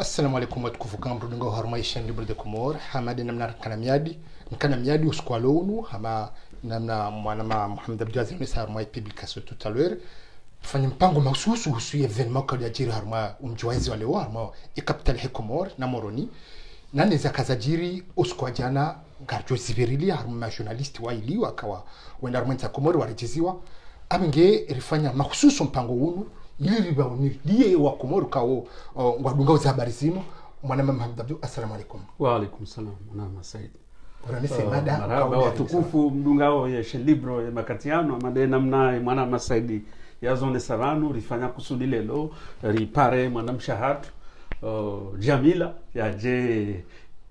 Assalamu alaikum watukufu kama mrudingo harmaisha libre de Comore hamade namna kana miadi uskwalonu hama namna mwana Mohamed Abdiaziz Mesa harmai publication tout à l'heure fanya mpango mahususi kuhusu evenement kwa ajili harma umjwaizi wale wa harma e capital he Comore na Moroni nane zakazajiri uskwajana garjo zivirili harma journalist wa ili wakawa wenda harma za Comore walijiziwa aminge rifanya mahususi mpango unu ili baunilie wa Comore kao wadunga za habari zino mwana Mohamed Abdiaziz. Assalamu alaikum. Wa alaikum salam mwana Said. Uranise mada marhaba watukufu mdungao ya shelibro ya makatiano amade namna mwana Said ya zone savanu rifanya kusudi lelo ripare mwana mshahatu Jamila yaje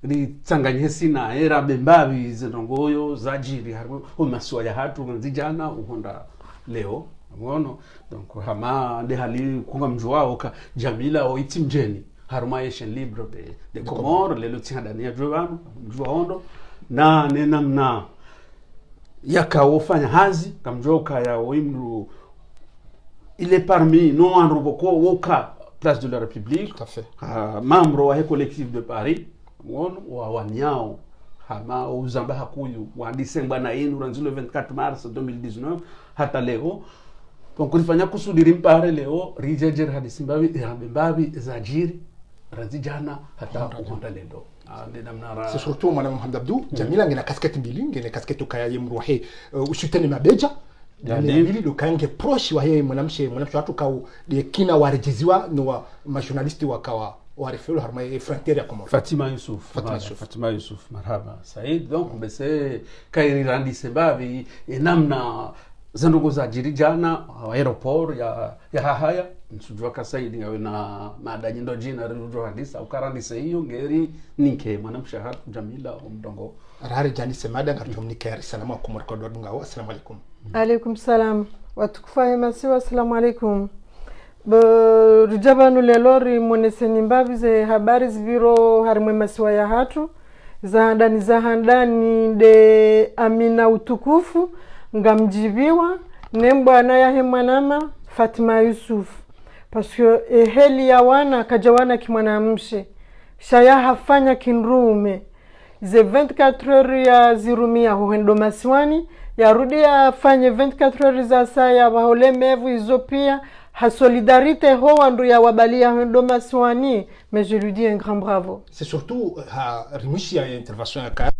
ritanganye sina era bembavi zinongoyo zajiri harimo umaswa ya hatu nzijana uhonda leo mwono donc hama de hali kunga mjwao ka Jamila oiti mjeni haruma yeshen libre de Comore lelo tihadania jwanu mjwa hondo na nenamna yakawofanya hazi kamjoka ya oimru il est parmi non en roboko woka place de la République tout à fait membre wa collectif de Paris wono wa wanyao hama uzamba hakuyu wa Disemba na inu ranzilo 24 mars 2019 hata leo donc ulifanya kusudi mpare leo rijejer hadisimbavi mbavi zajiri ranzijana hata ukonda lelo c'est surtout mwana Mohamed Abdou Jamila ngena casquette mbili ngena casquette kaya yemruhe usuteni mabeja Jamila lo kange proche wa yeye mwanamshe watu kao de kina warejiziwa no wa journalist wakawa warefelo harma frontiere ya Comore Fatima Yusuf marhaba Said donc bese kairi randi sebavi namna zandugo za jirijana aeroport ya hahaya nsujwa kasaidi ngawe na madanyi ndo jina rujo hadisa ukarandisa hiyo ngeri nike mwanamshahara Jamila omdongo rari jani semada ngarjomnika ya salama wa Comore kwa dungawo. Assalamu alaikum. Alaikum salam watukufahi masiwa. Assalamu alaikum. Rujabanu lelori mwoneseni mbavi ze habari ziviro harimwe masiwa ya hatu za handani de Amina utukufu ngamjibiwa nembwana ya hemwanama Fatima Yusuf parce que eheli ya wana kajawana kimwanamshe shaya hafanya kinrume ze 24 heures ya zirumia huendo masiwani ya rudi afanye 24 heures za saa ya waholemevu izo pia ha solidarité ho wandu ya wabalia huendo masiwani mais je lui dis un grand bravo. C'est surtout ha rimishi ya intervention ya kaya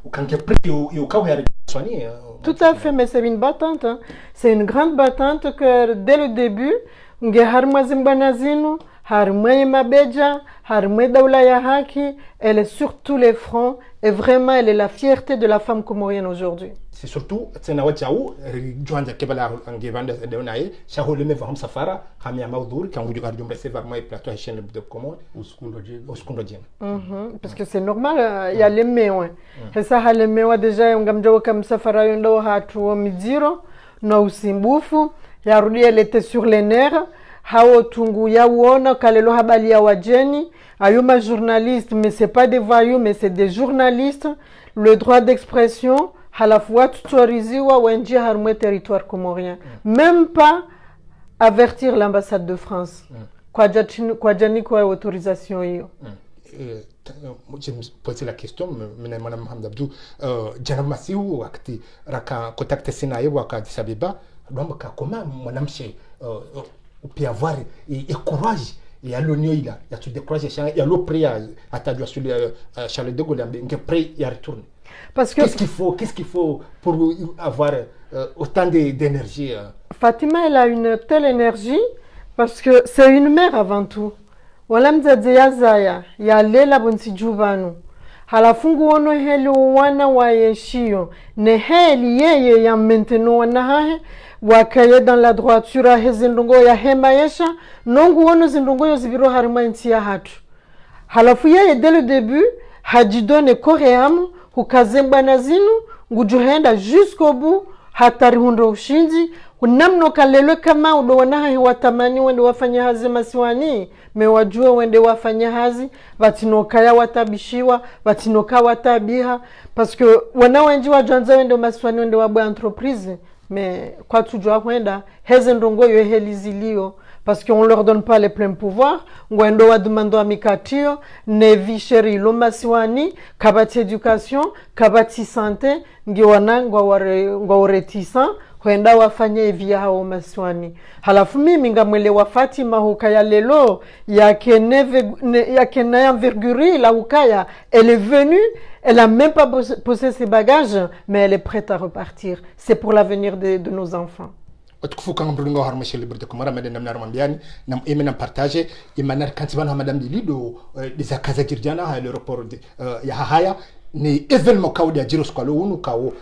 ukange prix yo kawa ya soigner. Tout à fait, mais c'est une battante. Hein. C'est une grande battante que dès le début, nge harma zimbanazinu, harma mabeja, harma daula ya haki, elle est sur tous les fronts et vraiment elle est la fierté de la femme comorienne aujourd'hui. C'est surtout tena wachau joanja kebala ngevanda deonaye shahole me vaham safara hamia maudhur kangu jugar jumbe se varma plateau haitian de Comore uskundo jena parce que c'est normal il y a les mewa hesa hale mewa deja ngamjawa kam safara yondo hatu midiro na usimbufu yarudi elle était sur les nerfs hao tungu ya uona kalelo habali ya wajeni ayuma journaliste mais c'est pas des voyous mais c'est des journalistes le droit d'expression à la fois tutoriziwa wenji harmwe territoire comorien même pas avertir l'ambassade de France kwa jani kwa autorisation hiyo. Je me posais la question mais madame Mohamed Abdou Janab Masiu wakati raka contacte Senaye waka Addis Abeba donc comment mwanamshe peut avoir et courage et à l'union il y a tout découragé il y a le prêt à ta sur Charles de Gaulle nge prêt y retourner. Parce que qu'est-ce qu'il faut pour avoir autant d'énergie Fatima elle a une telle énergie parce que c'est une mère avant tout. Wala mzazi ya zaya ya lela bonsi juvanu halafungu wono heli wana wa yeshio ne heli yeye ya menteno wana hahe wakaye dans la droiture hezindungo ya hema yesha nongu wono zindungo yo ziviro harima inti ya hatu halafu yeye dès le début hajidone koreamu hukazemba na zinu ngujuhenda jusqu'au bout hatari hundo ushinji unamno kalelwe kama udo wanaha watamani wende wafanya hazi masiwani mewajua wende wafanya hazi vatinokaya watabishiwa vatinoka watabiha parce que wanawenji wajanza wende masiwani wende wabwe entreprise mais kwa tujua kwenda heze ndongo yo helizilio parce qu'on leur donne pas les pleins pouvoirs. Ngwendo wa demando amikatio, ne visheri lo masiwani, kabati éducation, kabati santé, ngiwana ngwa retisa, kwenda wafanye vya hao masiwani. Halafu mimi ngamwelewa Fatima hukaya lelo ya kena envergure la hukaya, elle est venue, elle a même pas posé ses bagages, mais elle est prête à repartir. C'est pour l'avenir de nos enfants. Otukufu kanga mrulingo harma sheli burde kumara mede namna ramambiani nam emena partage imanar kantiban madame de lido des akaza jirjana ha l'aéroport ya haya ni événement kaudi ya jiros kwa unu kawo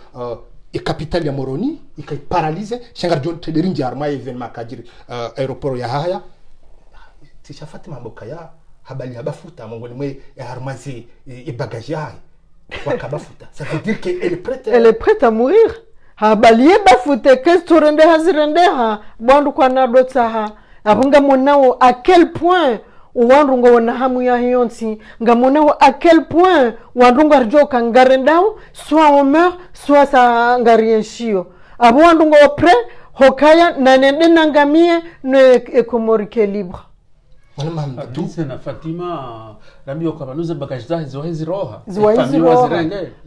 e capital ya Moroni ikai paralyse shangar jon tederinji harma événement kajiri aéroport ya haya tisha Fatima mbokaya habali abafuta mongoni mwe ya harmazi e bagage ya wakabafuta ça veut dire qu'elle est prête à mourir. Habaliye bafute kesturende hazirende ha bandu kwa nadotsa ha abunga monao à quel point wandu ngona hamu ya hiyonsi ngamonao à quel point wandu ngarjoka ngarendao soit on meurt soit ça ngarienshio abo wandu ngo prêt hokaya nanende nangamie ne ekomorike libre. Na Fatima Rabio kabanuza bagajiza zohezi roha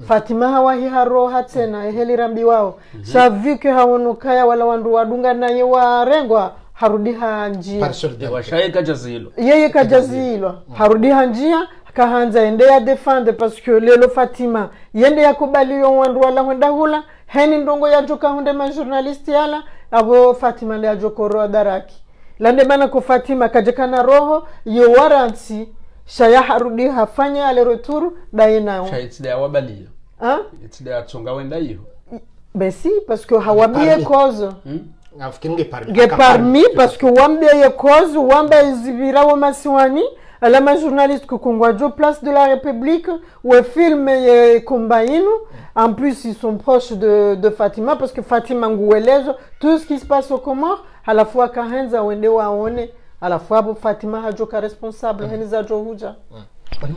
Fatima hawahi haroha tena heli rambi wao sa vu que haonukaya wala wandu wadunga naye warengwa harudi hanjia washaye kajazilo yeye kajazilo harudi hanjia kahanza ende ya defendre parce que lelo Fatima yende yakubaliyo wandu wala hunda hula heni ndongo ya joka hunde ma journaliste yala abo Fatima le ajokoro daraki lande bana ko Fatima kajekana roho yo waranti shaya harudi hafanya ale retour daina shaitide awabaliyo itide atsonga wenda hiyo si parce que hawabie cause nafikiri parmi parce que wambie cause wamba zibira wa masiwani ala ma journaliste kukungwa jo place de la République où film ye kombainu en plus ils sont proches de Fatima parce que Fatima nguelezo tout ce qui se passe au Comores à la fois kahenza wende waone à la fois Fatima hajoka responsable heniza jo huja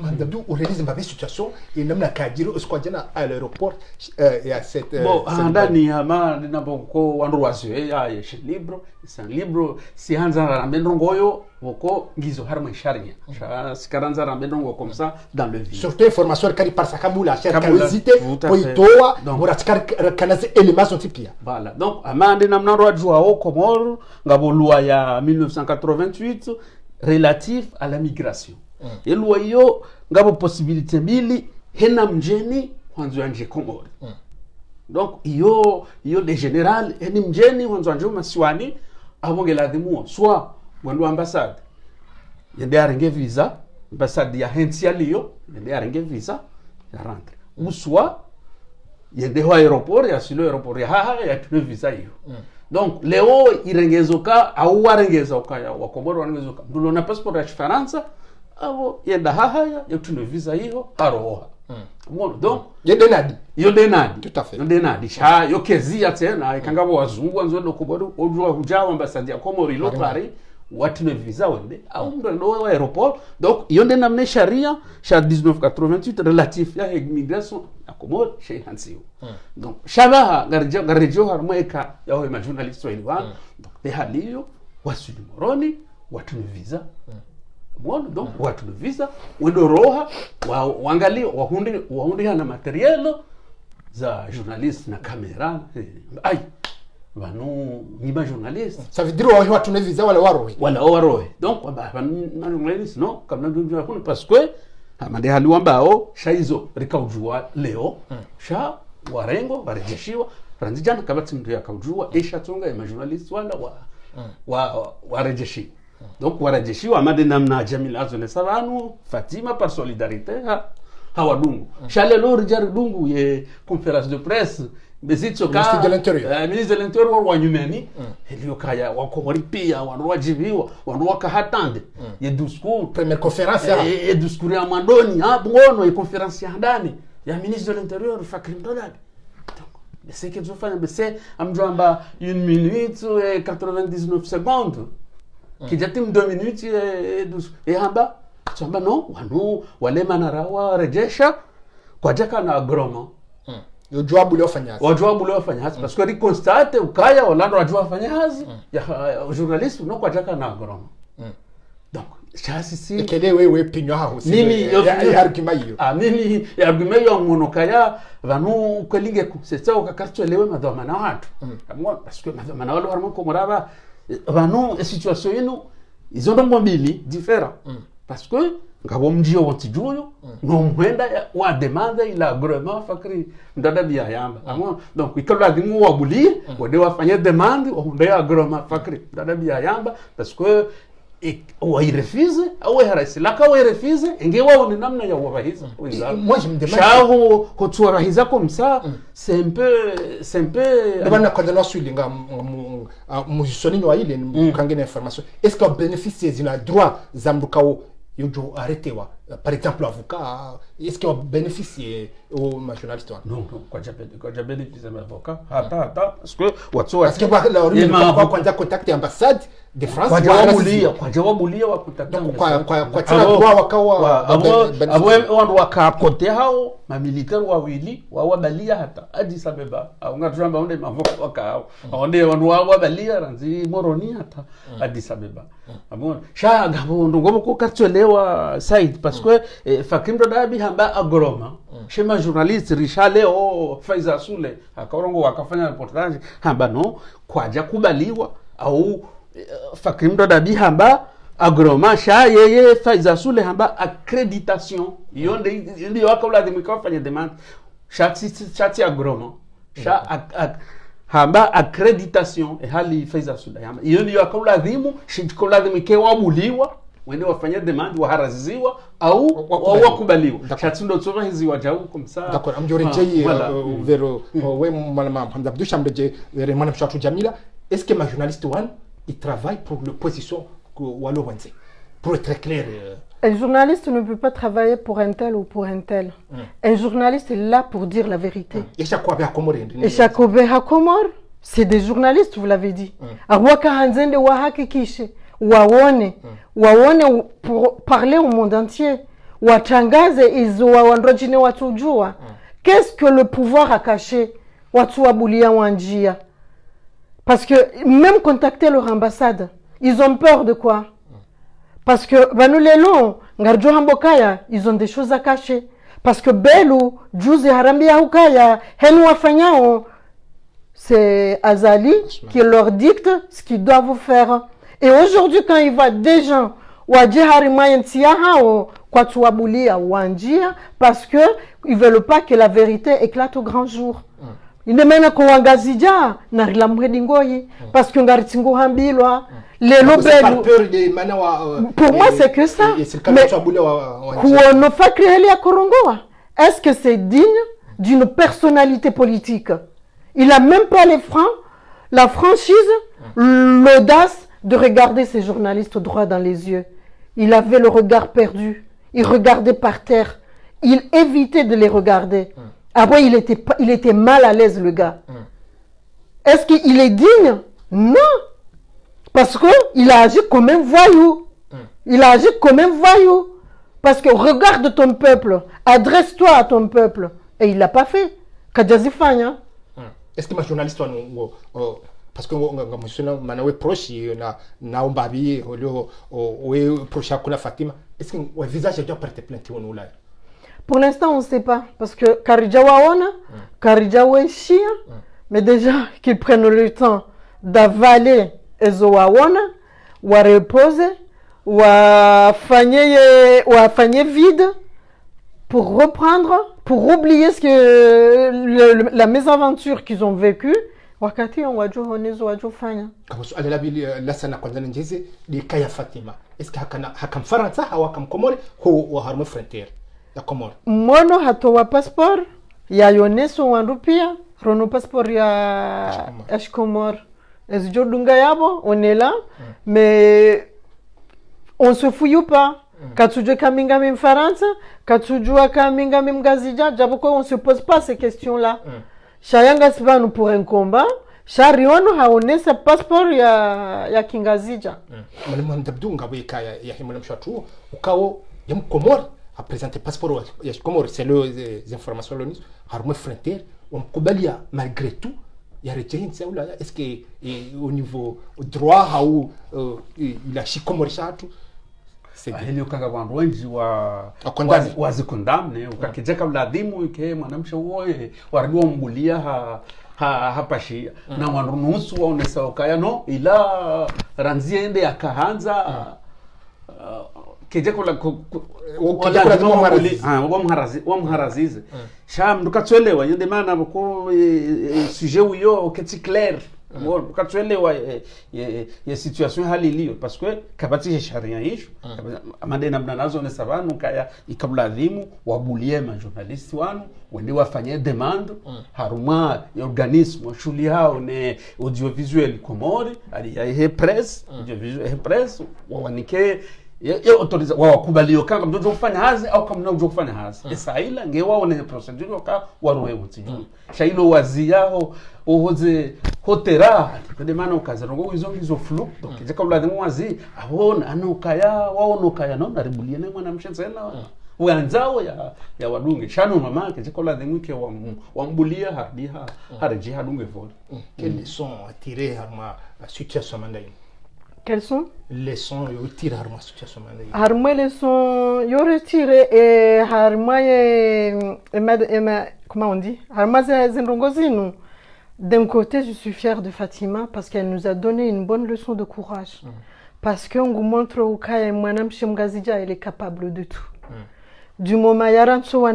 Mandabou réalise ma situation et namna kajiro uskwajana à l'aéroport ya cette ndani ama ninaboko wanruwasio ya libro c'est un libro si hanza ramendrongoyo woko ngizo harma sharia sikaranza ramendrongo comme ça dans le vide surtout information kari par sakamula cher karizite poitoa muratikar kanaze éléments sont tipia voilà donc amande namna rwajua au Comores ngabo loi ya 1988 relatif à la migration. Et loi yo ngabo possibilité mbili hena mjeni wanzo anje Comores. Donc yo de général heni mjeni wanzo anje masiwani abongela dimu soit wandu ambassade yende arenge visa ambassade ya hentia liyo yende arenge visa ya rentre ou soit yende ho aéroport ya silo aéroport ya ya tune visa hiyo. Donc leo irengezoka au warengezoka ya wakomoro warengezoka ndulo na passport ya Faransa abo yenda ya tune visa hiyo aroha. Donc yende nadi tout à fait yende nadi sha yo kezia tena ikangabo wazungu wanzo dokubodo ojua hujao ambassade ya Comores lo Paris watune visa wende au ndo wa aéroport. Donc yende namne sharia sha 1988 relatif ya immigration ya Comores chez Hansio. Donc shabaha garjo harmoeka ya wa journaliste wa Iran. Donc de halio wasudi Moroni watune visa Bon, donc watu visa wendo roha waangalie wahundi na materiel za journaliste na kamera ai vanu niba journaliste ça veut dire watu ne visa wala waroe donc na journaliste non comme na kuna parce que amande haliwambao shaizo rikaujua leo sha warengo barejeshiwa ranzijana kabati mtu yakaujua esha tonga ya journaliste wala warejeshiwa. Donc warajeshiwa amade namna Jamila azone savanu Fatima par solidarité hawadungu shale lori jar dungu ye conférence de presse bezitso ka ministre de l'intérieur wa nyumeni helio kaya wa Komori pia wanwajibiwa wanwaka hatande ye discours première conférence ye discours ya mandoni ngono ye conférence ya ndani ya ministre de l'intérieur Fakrim Dolad. Mais c'est que je fais c'est amjamba 1 minute et 99 secondes qui jatim 2 minutes et hamba chamba no wanu wale manarawa rejesha kwa jaka na agroma yo job ule ofanya wajua bule wafanya hazi parce que ri constate ukaya walando wajua wafanya hazi ya journalist unoko ataka na agronome donc chasi si ekele wewe pinyo ha hosi mimi ya argument hiyo mimi ya argument yo monokaya vanu kolige ku c'est ça ukakarto lewe madhamana watu parce que madhamana wale harmo komoraba vanu situation yenu izo ndo mbili different parce que ngabo mjio wantijuyo no mwenda wa demande ila agreement fakri ndada bia yamba donc ikalo adimu wabuli wode wafanya demande onde agreement fakri ndada bia yamba parce que ou il refuse ou il reste là quand il refuse ingewa on namna ya wabahiza moi je me demande chao hotuarahiza comme ça c'est un peu bana quand on suit nga musiconi wa ile mkangena information est-ce que bénéficie zina droit zamdukao yojo arrêtewa par exemple avocat est-ce que bénéficie au journaliste non kwa jabeli les avocats hata parce que watu parce que la kwanza contact ambassade de France kwa jawabulia wa contact kwa tena kwa wakawa abo wandu wakakote hao mamilitari wawili wawabalia hata Addis Ababa au ngatamba onde mavoka wakao onde wandu wawabalia ranzi moroni hata Addis Ababa abo sha gabo ndongo ko katsolewa site parce que Fakim Dadabi hamba agroma shema journaliste Richale Faiza Sule akarongo wakafanya reportage hamba no kwaja kubaliwa au Fakim Dadabi hamba agroma sha yeye Faiza Sule hamba accréditation yonde ndio wakala demikafanya demande chati agroma sha hamba accréditation hali Faiza Sule hamba yonde wakala dhimu shikola dhimike wabuliwa wende wafanya demand waharaziwa au wakubaliwa chatindo tsova hizi wajau comme ça d'accord amjore jey vero we malama Hamza Abdou Chambeje vere mwana mshatu Jamila est-ce que ma journaliste one il travaille pour l'opposition walo wanze pour être clair un journaliste ne peut pas travailler pour un tel ou pour un tel un journaliste est là pour dire la vérité et chakobe hakomore et chakobe hakomor c'est des journalistes vous l'avez dit awaka hanzende wa hakikishe waone pour parler au monde entier watangaze izo wandrojine watujua qu'est-ce que le pouvoir a caché watu wabulia wanjia parce que même contacter leur ambassade ils ont peur de quoi parce que banulelo ngarjo hambokaya ils ont des choses à cacher parce que belu juzi harambia hukaya henu wafanyao c'est Azali qui leur dicte ce qu'ils doivent faire. Et aujourd'hui, quand il va des gens, parce que ils veulent pas que la vérité éclate au grand jour. Il ne mène qu'au Angazija, parce que Ngaritingo Hambilwa, les lobes. Pour moi, c'est que ça. Mais est-ce que c'est digne d'une personnalité politique? Il n'a même pas les francs, la franchise, l'audace de regarder ces journalistes droit dans les yeux. Il avait le regard perdu. Il regardait par terre. Il évitait de les regarder. Après, il était mal à l'aise, le gars. Est-ce qu'il est digne? Non. Parce qu'il a agi comme un voyou. Il a agi comme un voyou. Parce que regarde ton peuple. Adresse-toi à ton peuple. Et il ne l'a pas fait. Kadjazifanya. Est-ce que ma journaliste parce que monsieur manawe proche na umbabi we proche akuna Fatima est-ce que le visage est déjà porté plainte ou là? Pour l'instant on ne sait pas parce que Karijawa ona Karijawa Shia mais déjà qu'ils prennent le temps d'avaler ezowaona wa reposer wa fanye vide pour reprendre, pour oublier ce que la mésaventure qu'ils ont vécue. Wakati on wajo honezo wajo fanya. Kabusu alalabi la sana kwanza njeze li kaya Fatima. Est-ce que hakam Faransa au hakam Komore ho wa harmo frontière ya Komore? Mono hatowa passeport ya yoneso wanrupia rono passeport ya Komore. Ezjo dunga yabo on est là mais on se fouille pas. Katujua kaminga mim Faransa, katujua kaminga mim Gazija, jabuko on se pose pas ces questions-là. Shayanga sivanu pour un combat, Shariono haonesa passeport ya Kingazija. Mwalimu Abdunga weka ya himula mshatu ukao ya Komore a présenté passeport ya Komore c'est les informations lonis harmo frontière wamkubalia malgré tout ya rejehinsi au la est-ce que au niveau droit au il a shikomorisha tu hili ukanga wandu wengi wazikundamne ukakijeka mladhimu ike mwanamsha uoye waradiwa mbulia hapashia na wandu nusu waonesa ukaya no ila ranzie ende yakahanza kijekula wamharazize sha mdukatwelewa yende mana ko sujet uyo keti clair mdukatwelewa ya situation hali iliyo parce que kabati sharia hisho amande namna nazo ne savanu kaya ikabladhimu wabulie ma journalist wanu wende wafanye demande haruma ya organisme shuli hao ne audiovisuel komori ali ya press audiovisuel press wawanike ya autoriza wakubaliyo kanga mdojo kufanya hazi au kama mdojo kufanya hazi esaila ngewa ne procedure ka warohe utiju shailo wazi yao ohoze hotera kede mana ukazirongo izo flu kije kabla de mwazi abona anokaya waonokaya no naribulie ne mwana mshenzela uanzao ya wadunge shano mama kije kabla de mwike wa mbulia hadiha hareji hadunge vol quelles sont attirés à ma situation mandai. Quelles sont les sons yo tire harma situation mandai harma les sons yo retire et harma comment on dit harma zindongozinu. D'un côté, je suis fière de Fatima parce qu'elle nous a donné une bonne leçon de courage. Parce qu'on nous montre au cas où elle est capable de tout. Du moment où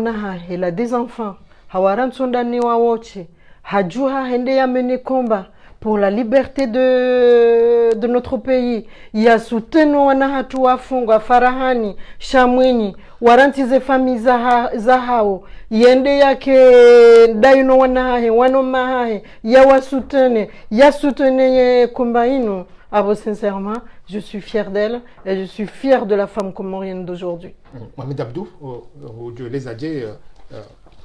elle a des enfants, elle a mené combat pour la liberté de notre pays. Il y a soutenu Wanahatua Funga, Farahani, Shamwini, warantize famille zahao. Yende yake daino wanahahe, wanomahahe, ya soutene kombaino. Abo sincèrement, je suis fière d'elle et je suis fière de la femme comorienne d'aujourd'hui. Mohamed Abdou, je les ai dit,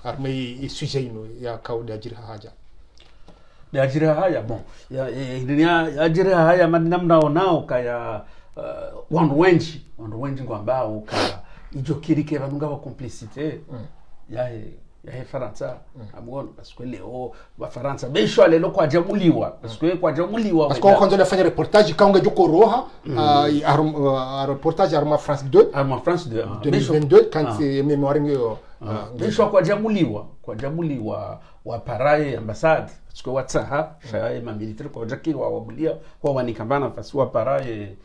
armé sujet ya kauda ajira haja. Ya ajira haya bon ya ajira haya namna onao kaya wandu wengi kwamba ukaya ijo kirike banunga wa complicité ya Faransa amwona parce que leo wa Faransa besho lelo kwa jamuliwa parce que kwa jamuliwa parce qu'on quand on a fait reportage quand on a joko roha reportage Arma France 2 2022 quand c'est mémoire ngeo besho kwa jamuliwa wa paraye ambassade parce que watsaha shaye ma militaire kwa jaki wa wabulia kwa wanikambana fasi wa paraye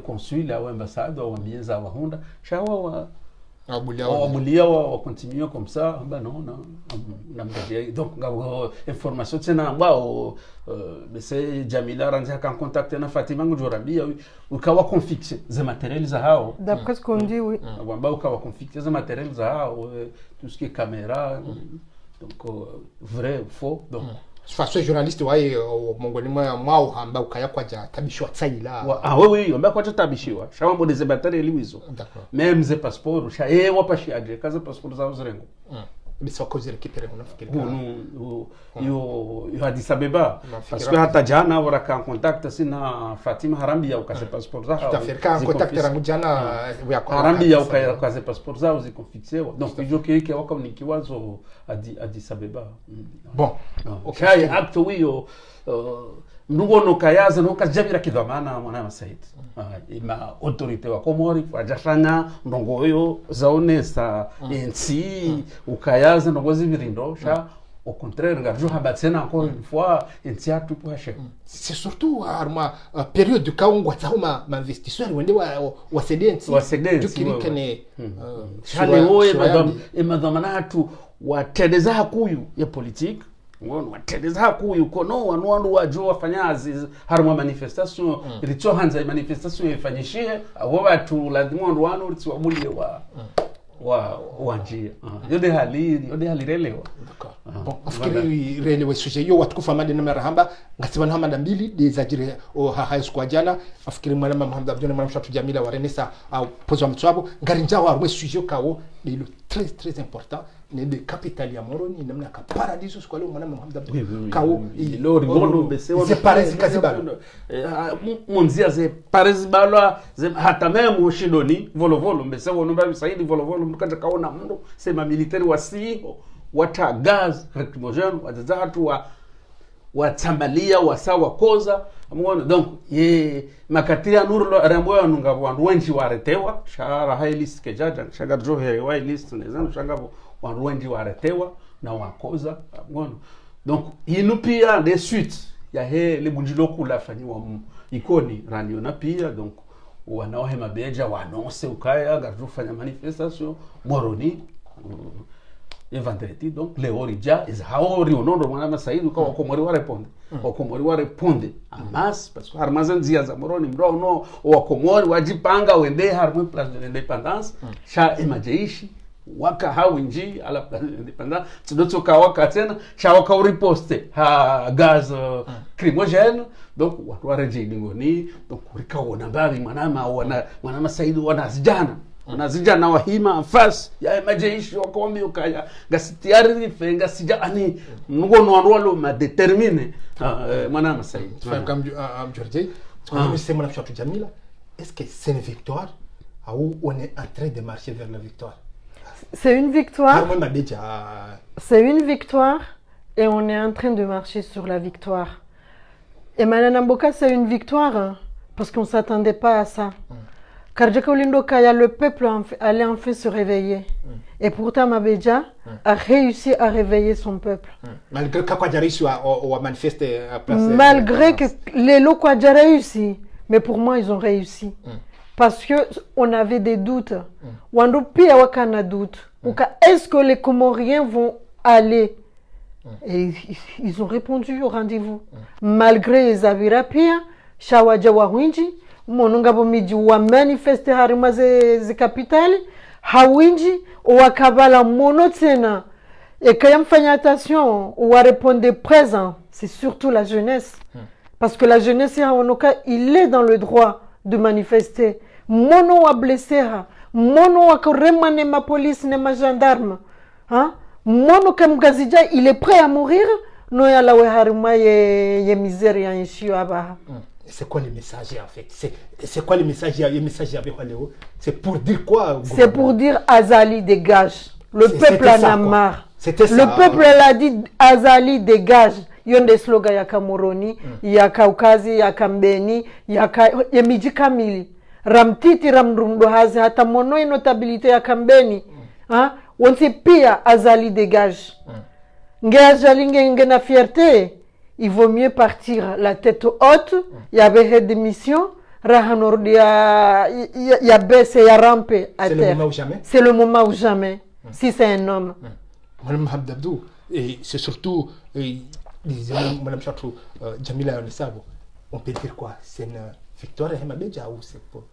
consul wa ambassade wa mieza wa honda shawa wabulia wa continuer comme ça ben non donc information tena ambao c'est Jamila ranza kan contacter na Fatima ngujorambia ukawa confixer za matériel za hao d'après ce qu'on dit oui ambao ukawa confixer za matériel za hao tout ce qui est caméra donc vrai ou faux donc façon journaliste wae mongoni mwao hamba ukaya kwaja tabishwa tsaila oui amba kwaja tabishiwa shawambo de batari liwizo même ze passeport sha wapashi aje kaza passeport za uzirengo bisa ko zirekipere unafikiri yo Addis Abeba parce que hata jana waraka contact sina Fatima Harambia ukaze passeport za tutafika contact rangu jana ya Harambia ukaze passeport za uzikonfixewa donc ijo kike wako nikiwazo Addis Abeba bon okay acto wiyo mnungono kayaza no kajabira kidhamana mwana Said ima autorité wa Komori wajafanya ndongoyo zaonesa ensi ukayaza ndongozi birindo sha au contraire garjo habatsena encore une fois entia tout pour acheter c'est surtout arma période de kaungwa tsahuma investisseur wende wa sedensi tukirikane chale oye madam hatu watedeza hakuyu ya politique ngono watedeza hakuyu kono wanwandu wajo wafanyazi haruma manifestation ilicho hanza manifestation ifanyishie abo watu lazima wanu ritwabulie wa njia yode hali relewa bon afikiri relewa sujet yo watukufa made na marahamba ngatiba na mada mbili des ajire o high school jana afikiri mwana Mohamed Abdou mwana mshatu Jamila wa Renesa au pozo mtswabo ngarinja wa we sujet kawo le très important ne de capital ya moroni namna ka paradiso kwa leo mwana Mohamed Abdou kawo ilori ngono besewa c'est pareil kazibalo monzia ze parezibalo ze hata memo shidoni volovolo besewa no ba Saidi volovolo mkaja kaona mndo sema military wasiho wata gaz lacrymogène wazatu watsamalia wasawa koza amwana donc ye makatira nurlo rambo anunga wandu wenji waretewa shara high list ke jaja shaga johe high list nezano shanga wandu wenji waretewa na wakoza amwana donc inu pia de suite ya he le bunjilo kula fanyiwa ikoni radio na pia donc wanaohe mabeja wanonse ukaya garjo fanya manifestation moroni vendredi donc le orija is haori onondo mwana masaidu kwa wakomori wa reponde amas parce que armazen zia za moroni mdo no wakomori wajipanga wende harmu place de l'indépendance cha emajeishi waka hawinji ala place de l'indépendance tidotso ka waka tena cha waka riposte ha gaz lacrymogène donc watu wareje ngoni donc rikaona mbavi mwana masaidu wanazijana wahima fas ya majeishi wakombi ukaya gasitiari fenga sija ani ngono wanwalo ma determine mwana masaidu comme Georgie c'est mon affaire Jamila est-ce que c'est une victoire ou on est en train de marcher vers la victoire? C'est une victoire. C'est une victoire et on est en train de marcher sur la victoire. Et Mananamboka, c'est une victoire hein, parce qu'on ne s'attendait pas à ça. Car le peuple allait enfin se réveiller. Et pourtant, Mabedja a réussi à réveiller son peuple. Malgré qu'il a réussi à manifester à place. Malgré que les locaux ont réussi. Mais pour moi, ils ont réussi. Parce qu'on avait des doutes. Est-ce que les Comoriens vont aller? Et ils ont répondu au rendez-vous. Malgré les avirapia, Shawajawa Winji, Monongabo Midi wa manifester harima ze capitale, Hawinji, Wakabala Monotena. Et quand il fait attention, on va répondre présent, c'est surtout la jeunesse. Parce que la jeunesse, il est dans le droit de manifester. Mono a blessé, mono a remane ma police, ne ma gendarme. Hein? Mono comme Gazidja, il est prêt à mourir. Non, ya la weharima ye misère ya ishio abaha. C'est quoi le message en fait? C'est quoi le message? C'est pour dire quoi? C'est pour dire Azali dégage. Le peuple en a marre. Le peuple l'a dit Azali dégage. Il y a des slogans, il y a Kamoroni, il y a Kaukazi, il y a Kambeni, il y a Midi Kamili. Ramtiti Ramrumdo Hazi, hata mono et notabilité ya Kambeni. On sait pire Azali dégage. Nge Azali nge na fierté. Il vaut mieux partir la tête haute. Il y avait des missions. Rahanor y a baissé, il y a rampé à terre. C'est le moment ou jamais. C'est le moment ou jamais. Si c'est un homme. Madame Abdabdou, et c'est surtout, Madame Chatrou, Jamila Onesabo, on peut dire quoi? C'est une victoire à Hemabedja ou c'est pour...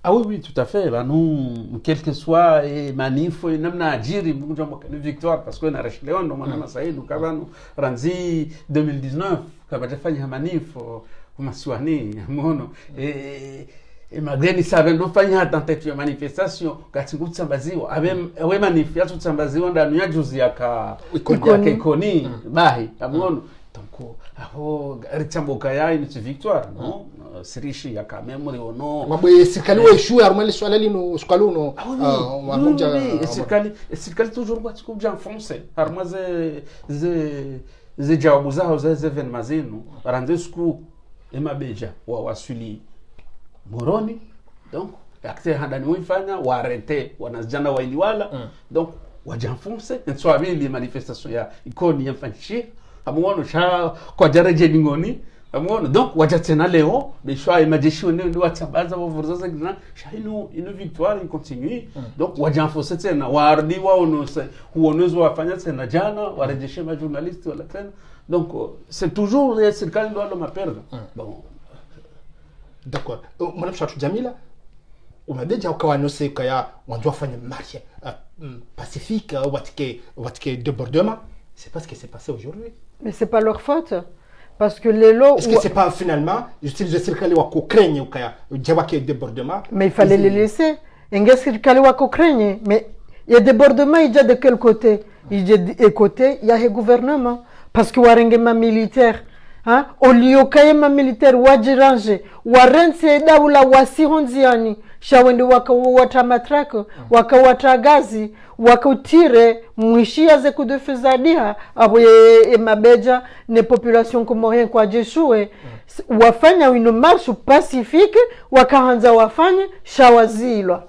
Ah oui, tout à fait. Là, nous, quel que soit les manifs, nous avons dit une victoire parce qu'on a reçu Léon, nous avons fait nous avons rendu 2019, nous avons fait une manif, comme Suani, et malgré que nous avons fait une tentative de manifestation, quand nous avons fait une manifestation, nous avons fait une ikoni, donc, Richamboka ya une victoire, non? Sirishi ya kamemuri ono. Mabwe sikali wa ishu ya rumali swala lino skalo no. Sikali toujours kwa tukubja en français. Harma ze jawabu zao ze evenement zenu. Rande sku emabeja wa wasuli Moroni. Donc, acteur handani wifanya wa arrêter wanazijana wa iliwala. Donc, wajanfonse nswabi les manifestations ya ikoni yamfanyishi. Amuono cha kwa jaraje ningoni amuono donc wajatena leo mais choix imajeshi ndio watambaza wavuzaza gina shaino une victoire il continue donc wajanfose tena wardi waono huonezo wafanya tena jana warejeshe ma journaliste wala tena donc c'est toujours les serikali ndio walo maperda bon d'accord madame Chatrou Jamila unadeja ukawanose kaya wanjua fanya marche pacifique watike débordement. C'est pas ce qui s'est passé aujourd'hui. Mais c'est pas leur faute. Parce que les lots... Est-ce que c'est pas finalement, j'utilise le circuit qui craigne ou qui débordement? Mais il fallait les laisser. Mais il y a débordement, il y a de quel côté? Il y a de côté, il y a le gouvernement. Parce que il y a un militaire. Au lieu qu'il y ait un militaire, il y a un militaire, il y a un militaire, shawende wakawata matraka wakawata gazi wakautire mwishia ze kudefezadiha abo mabeja ne population comorienne kwa jeshue wafanya une marche pacifique wakaanza wafanye shawazilwa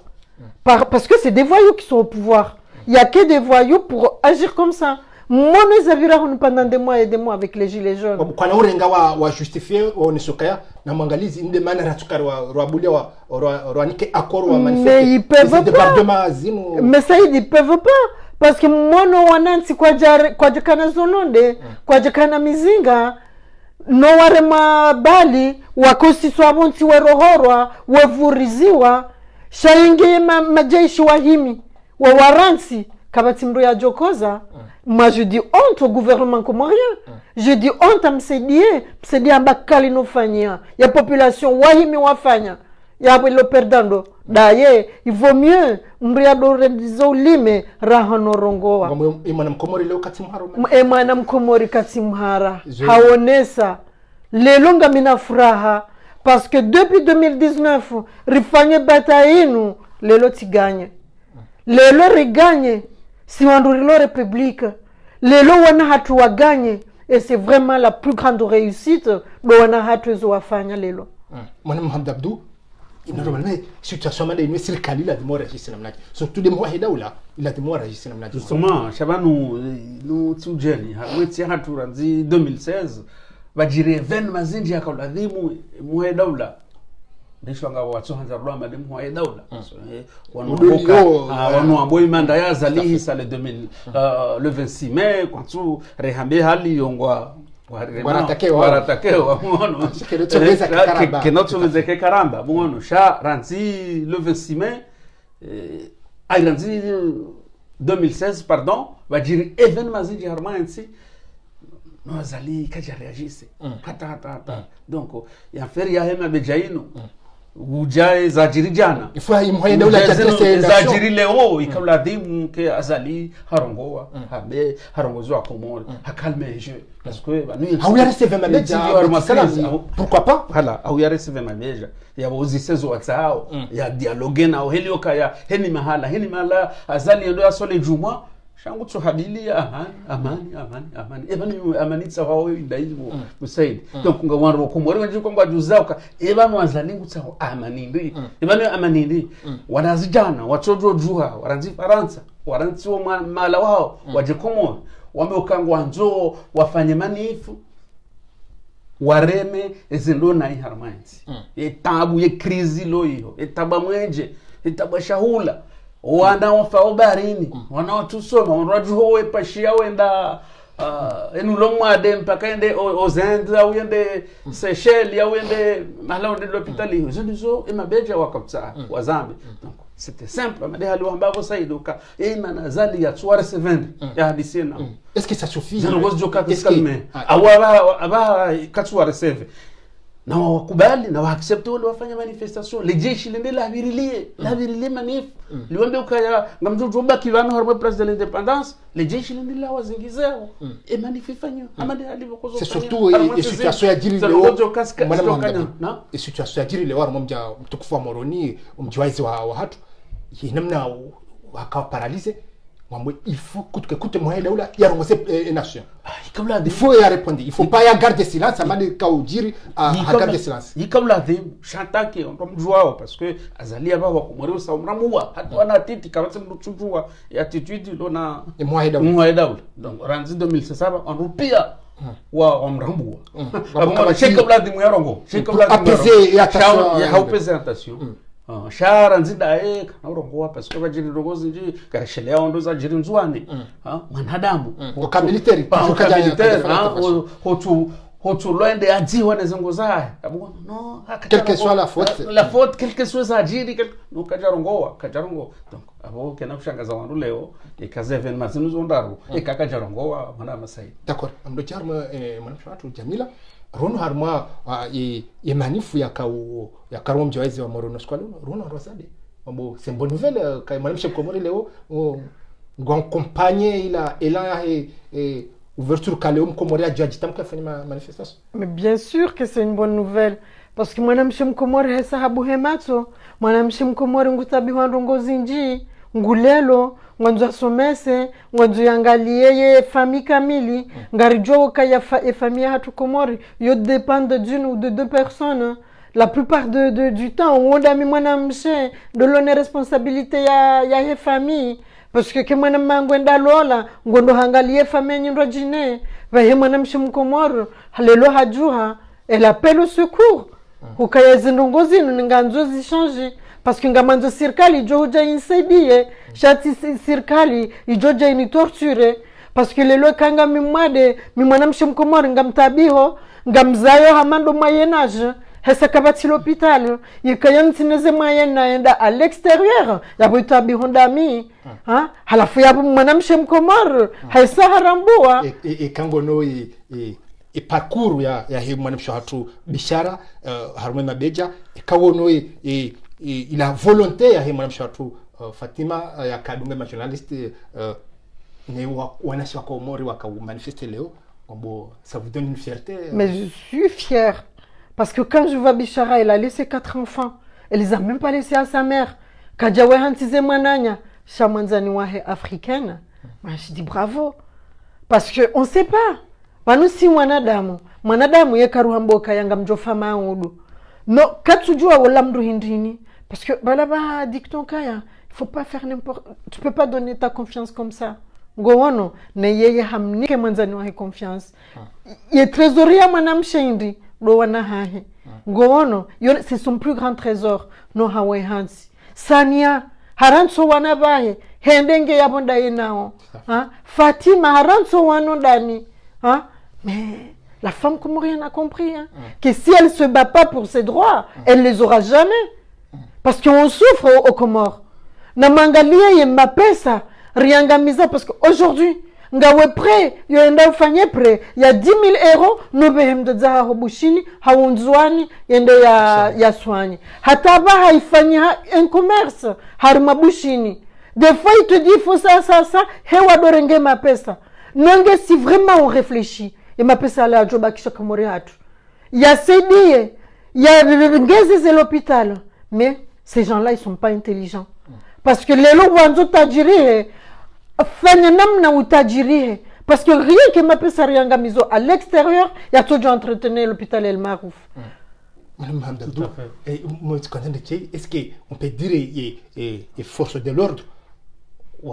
parce que c'est des voyous qui sont au pouvoir. Il y a que des voyous pour agir comme ça. Moi, nous avons pendant des mois et des mois avec les gilets jaunes. Kwa na urenga wa justifier wa onisokaya na mwangalizi inde maana ratukari wa bulia wa nike accord wa manifeste. Mais ils peuvent pas. Mais ça ils peuvent pas parce que mono wanansi kwa jikana zononde kwa jikana mizinga no warema bali wakosiswa bonti werohorwa wavuriziwa shaingi majeshi wahimi wa waransi kabati mdo ya jokoza. Moi je dis honte au gouvernement comorien. Je dis honte à msaidia ambakali nofanya ya population wahimi wafanya ya wilo perdando daye il vaut mieux mbria dorezo lime rahano rongoa imana mkomori leo kati mharo emana mkomori kati mhara haonesa lelonga mina furaha parce que depuis 2019 rifanye batainu lelo tiganye lelo riganye si wandurilo republique lelo wana hatu waganye et c'est vraiment la plus grande réussite do wana hatu ezo wafanya lelo mwana Mohamed Abdou normalement situation manda ino serikali la demora jisi namna surtout de mwahida ula ila demora jisi namna justement shabanu no tujeni hamweti hatu ranzi 2016 bajire ven mazinji akaladhimu mwahida ula nishwanga watsohanza rwama de mwahida ula wanoboka wanoamboy manda ya zalihi sale 2000 le 26 mai quand rehambe hali yongwa waratakewa mwono kenotongeza karamba mwono sha ranzi le 26 mai ay ranzi 2016 pardon bajiri événement zinji harmansi no zali kaja reagisse hata donc ya feri ya hema bejaino ujae zajiri jana ifua imhoyenda ula jadrese zajiri leo ikabla dimu ke azali harongoa habe harongozwa komori hakalme je parce que ah oui recevez ma média pourquoi pas voilà ah oui recevez ma média ya bozisezo watsao ya dialogue na helioka ya heni mahala azali ndo asole juma shangu tsohabili amani ebani tsawo indaizo musaid donc ngawaro komori wanje kwamba juzauka ebani wazalingu tsawo amani wanazijana watojo juha waranzi faransa waranzi wa mala wao waje komori wameukangwa nzo wafanye manifu wareme ezindo na harmanzi etabu ye krizi loyo etaba mwenje etaba shahula wana wafao barini wana watusoma wanajuhowe pashia wenda enulomwade mpaka ende ozende au ende Seychelles au ende mahala ende l'hôpital hizo ndizo emabeja wakapsa wazambi donc c'était simple mais hali ambao saidoka manazali ya 370 ya hadisina est-ce que ça suffit zangozo joka calme aba katwa receive na wakubali na waaccepte wale wafanya manifestation le jeshi lende la virilie manif liwambe ukaya ngamjojo baki vano harmo place de l'indépendance le jeshi lende la wazingizao e manifefanyo amade alivokozo c'est surtout et situation ya jiri leo na et situation ya jiri leo harmo mja mtukufu wa Moroni mjiwaizi wa hatu namna wakawa paralyser mambo il faut que mwahida ula yarongoze nation il faut y répondre il faut pas y garder silence amade kaujiri à garder silence ikabla de chantake on mjwao parce que azali aba wa kumwero sa umramua hata wana titi kabisa mtujua attitude lona mwahida ula donc ranzi 2007 on rupia wa omrambua abona chekabla de mwerongo apaiser ya representation shara nzida kana urongoa parce que bajiri rogozi nji karashelea ndo za jiri nzwani mwanadamu kwa military hotu loende adziwa nezongo zae abona no quelle que soit la faute quelle que soit za jiri no kajarongo donc abo kena kushangaza wandu leo ikaze evenement zinuzo ndaru ikakajarongoa mwana masai d'accord amdo charma mwanamshatu Jamila rono harma ye manifu ya karom mjawezi wa Morono squalo rono rosade mambo c'est bonne nouvelle kai mwanamshe komori leo ngwa compagnie ila ouverture kaleum komori ajaji tamka fanya manifestation. Mais bien sûr que c'est une bonne nouvelle parce que mwanamshe mkomori hesa habu hemato mwanamshe mkomori ngutabi wanrongo zinji ngulelo ngwanzo somese ngwanzo yangalie ye famille kamili ngarijo kaya famille hatu komori yo dépend d'une ou de deux personnes. La plupart du temps on a mis mwanamshe de l'one responsabilité ya he famille parce que mwana mangwenda lola ngondo hangalie famille nyindo jine va he mwanamshe mkomori lelo hajuha elle appelle au secours ukaya zindongo zinu nganzo zichange parce que ngamanzo serikali joja insaidie shati serikali ijoja ini torture parce que lelo kanga mimwade mwanamshe mkomori ngamtabiho ngamzayo hamando moyen-âge hesa kabati l'hôpital yikayantineze moyen enda à l'extérieur ya butabiho ndami halafu ya mwanamshe mkomori hesa harambua et kango no e parcours ya he mwanamshe hatu bishara harumwe mabeja kawono ila volonté ya he mwanamshe hatu Fatima ya kadunga nationaliste ne wanashi wa Komori waka manifester leo bon ça vous donne une fierté mais je suis fière parce que quand je vois Bishara elle a laissé 4 enfants elle les a même pas laissés à sa mère kajawe hantize mwananya shamanzani wahe africaine moi je dis bravo parce que on sait pas Manu si mwanadamu yekaruha mboka yanga mjofa maudu no katujua wala mdu hindini parce que balaba dicton kaya il faut pas faire n'importe tu peux pas donner ta confiance comme ça ngowono ne yeye hamnike mwanzani wa confiance ye trésorerie mwanamshendi do wana hahe ngowono c'est son plus grand trésor no hawe hansi sania haranso wana bahe hendenge yabonda yenao Fatima haranso wano dani mais la femme comorienne a compris que si elle se bat pas pour ses droits, elle les aura jamais. Parce qu'on souffre aux Comores. Namangalia ye mapesa riangamiza parce qu'aujourd'hui, ngawe prêt, yo enda ufanye prêt, il y a 10 000 euros, no behem de zaha hobushini, haunzwani, yende ya soigne. Hataba haifanyi un commerce, harmabushini. Des fois, il te dit, il faut ça, hewa dorenge mapesa. Nonge si vraiment on réfléchit. Et ma pesa la joba kisha Komori hatu. Il y a Sédie, il y a Ngezi c'est l'hôpital. Mais ces gens-là, ils sont pas intelligents. Parce que les lois wanzo tajiri, fanya namna utajiri. Parce que rien que ma pesa rianga mizo à l'extérieur, il y a toujours entretenu l'hôpital El Marouf. Madame Hamdabdou, est-ce qu'on peut dire les forces de l'ordre ou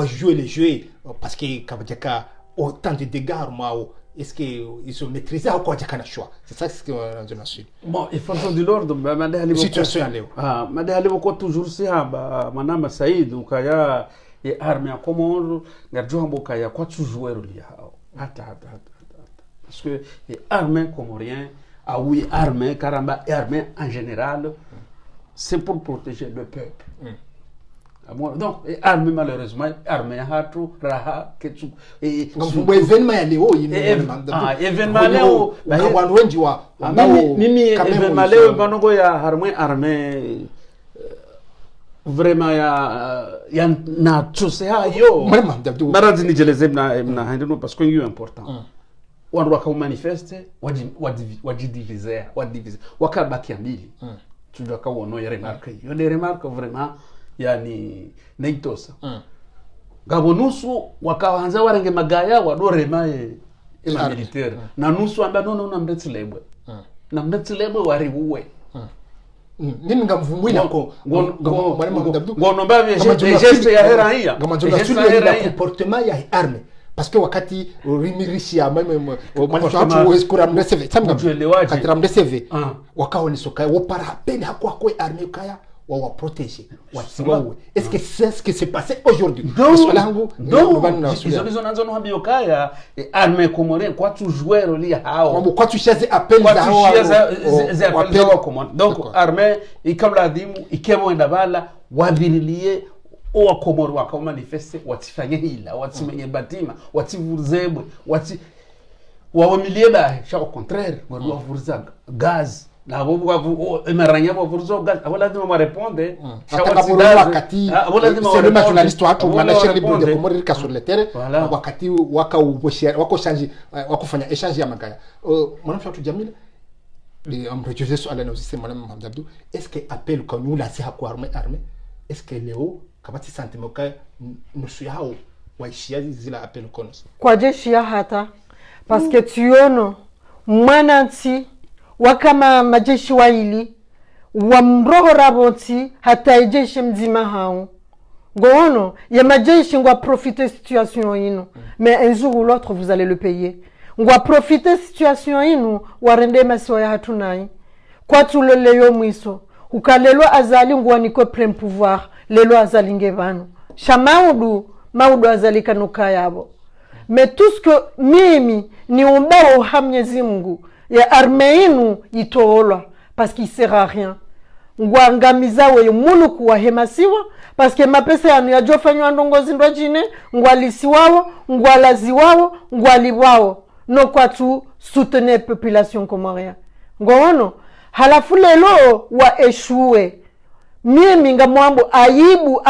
jouer les jeux parce que Kabadjaka autant de dégâts est-ce qu'ils sont maîtrisés ou quoi na choix c'est ça ce que on a su bon il faut de l'ordre madame situation leo madame ko toujours si haba manama Said ukaya ye arme ya Komoro ngarjo mboka ya kwa jouer li hao hata parce que les armées comoriens oui armées karamba armées en général c'est pour protéger le peuple donc armée malheureusement armée hatu raha ketsu ngombo événement ya leo événement leo wandu wengi wa mimi événement leo banongo ya armée vraiment ya na chose hayo maradhi nijeleze mna handino parce que c'est important wandu waka manifeste wajidiviser wakabaki mbili tujua kawono ya remarque yo de remarque vraiment yani neitosa ngabo nusu wakaanza warenge magaya wadore mae ema militaire na nusu amba no na mretsilebwe na mretsilebwe wariwe nini ngamvumwina ko ngonomba geste ya heraia la comportement ya arme parce que wakati rimirishia meme mwanachatu weskura mreseve tamga katira mreseve wakaoni soka wopara peni hakwa kwa arme kaya wa protéger wasiwawe est-ce que c'est ce qui s'est passé aujourd'hui donc ils ont habio kaya arme comorienne quoi tu jouer li hao quoi tu chaise appel za hao commande donc arme ikabla dimu ikemo ndabala wabirilie wa Komoro waka manifeste watifanye hila watimenye batima wativuzebwe wawamilie ba cha au contraire wa vurza gaz na bobu emaranya bo vurzo gaz wala dima ma répondre wakati c'est le nationaliste watu manager libre de Komoro rika sur le terrain wakati wako change wakufanya échange ya magaya mwanamsha tu Jamila mrejeshe swala na usisema mwana Mohamed Abdou, est-ce que appel kwa nous la si haku arme est-ce que leo kabati sentiment ka nusu yao waishia zila appel konos kwa jeshi ya hata parce que tuono mwananti wakama majeshi waili wa mroho raboti hata jeshi mzima hao ngono ya majeshi ngwa profiter situation ino mais un jour ou l'autre vous allez le payer ngwa profiter situation ino warende masio ya hatunai kwa tuleleyo mwiso ukalelo azali ngwa niko plein pouvoir lelo azali ngebano shamaudu maudu azali kanuka yabo mais tout ce que mimi ni ombao hamnyezi Mungu ya arme inu itoolwa parce qu'il sert à rien ngwa ngamiza we muluku wa hemasiwa parce que mapesa yanu ya jofanywa ndongozi ndojine ngwa lisiwao ngwa laziwao ngwa liwao no kwa tu soutenir population comorien ngono halafu lelo wa eshue mimi ngamwambo aibu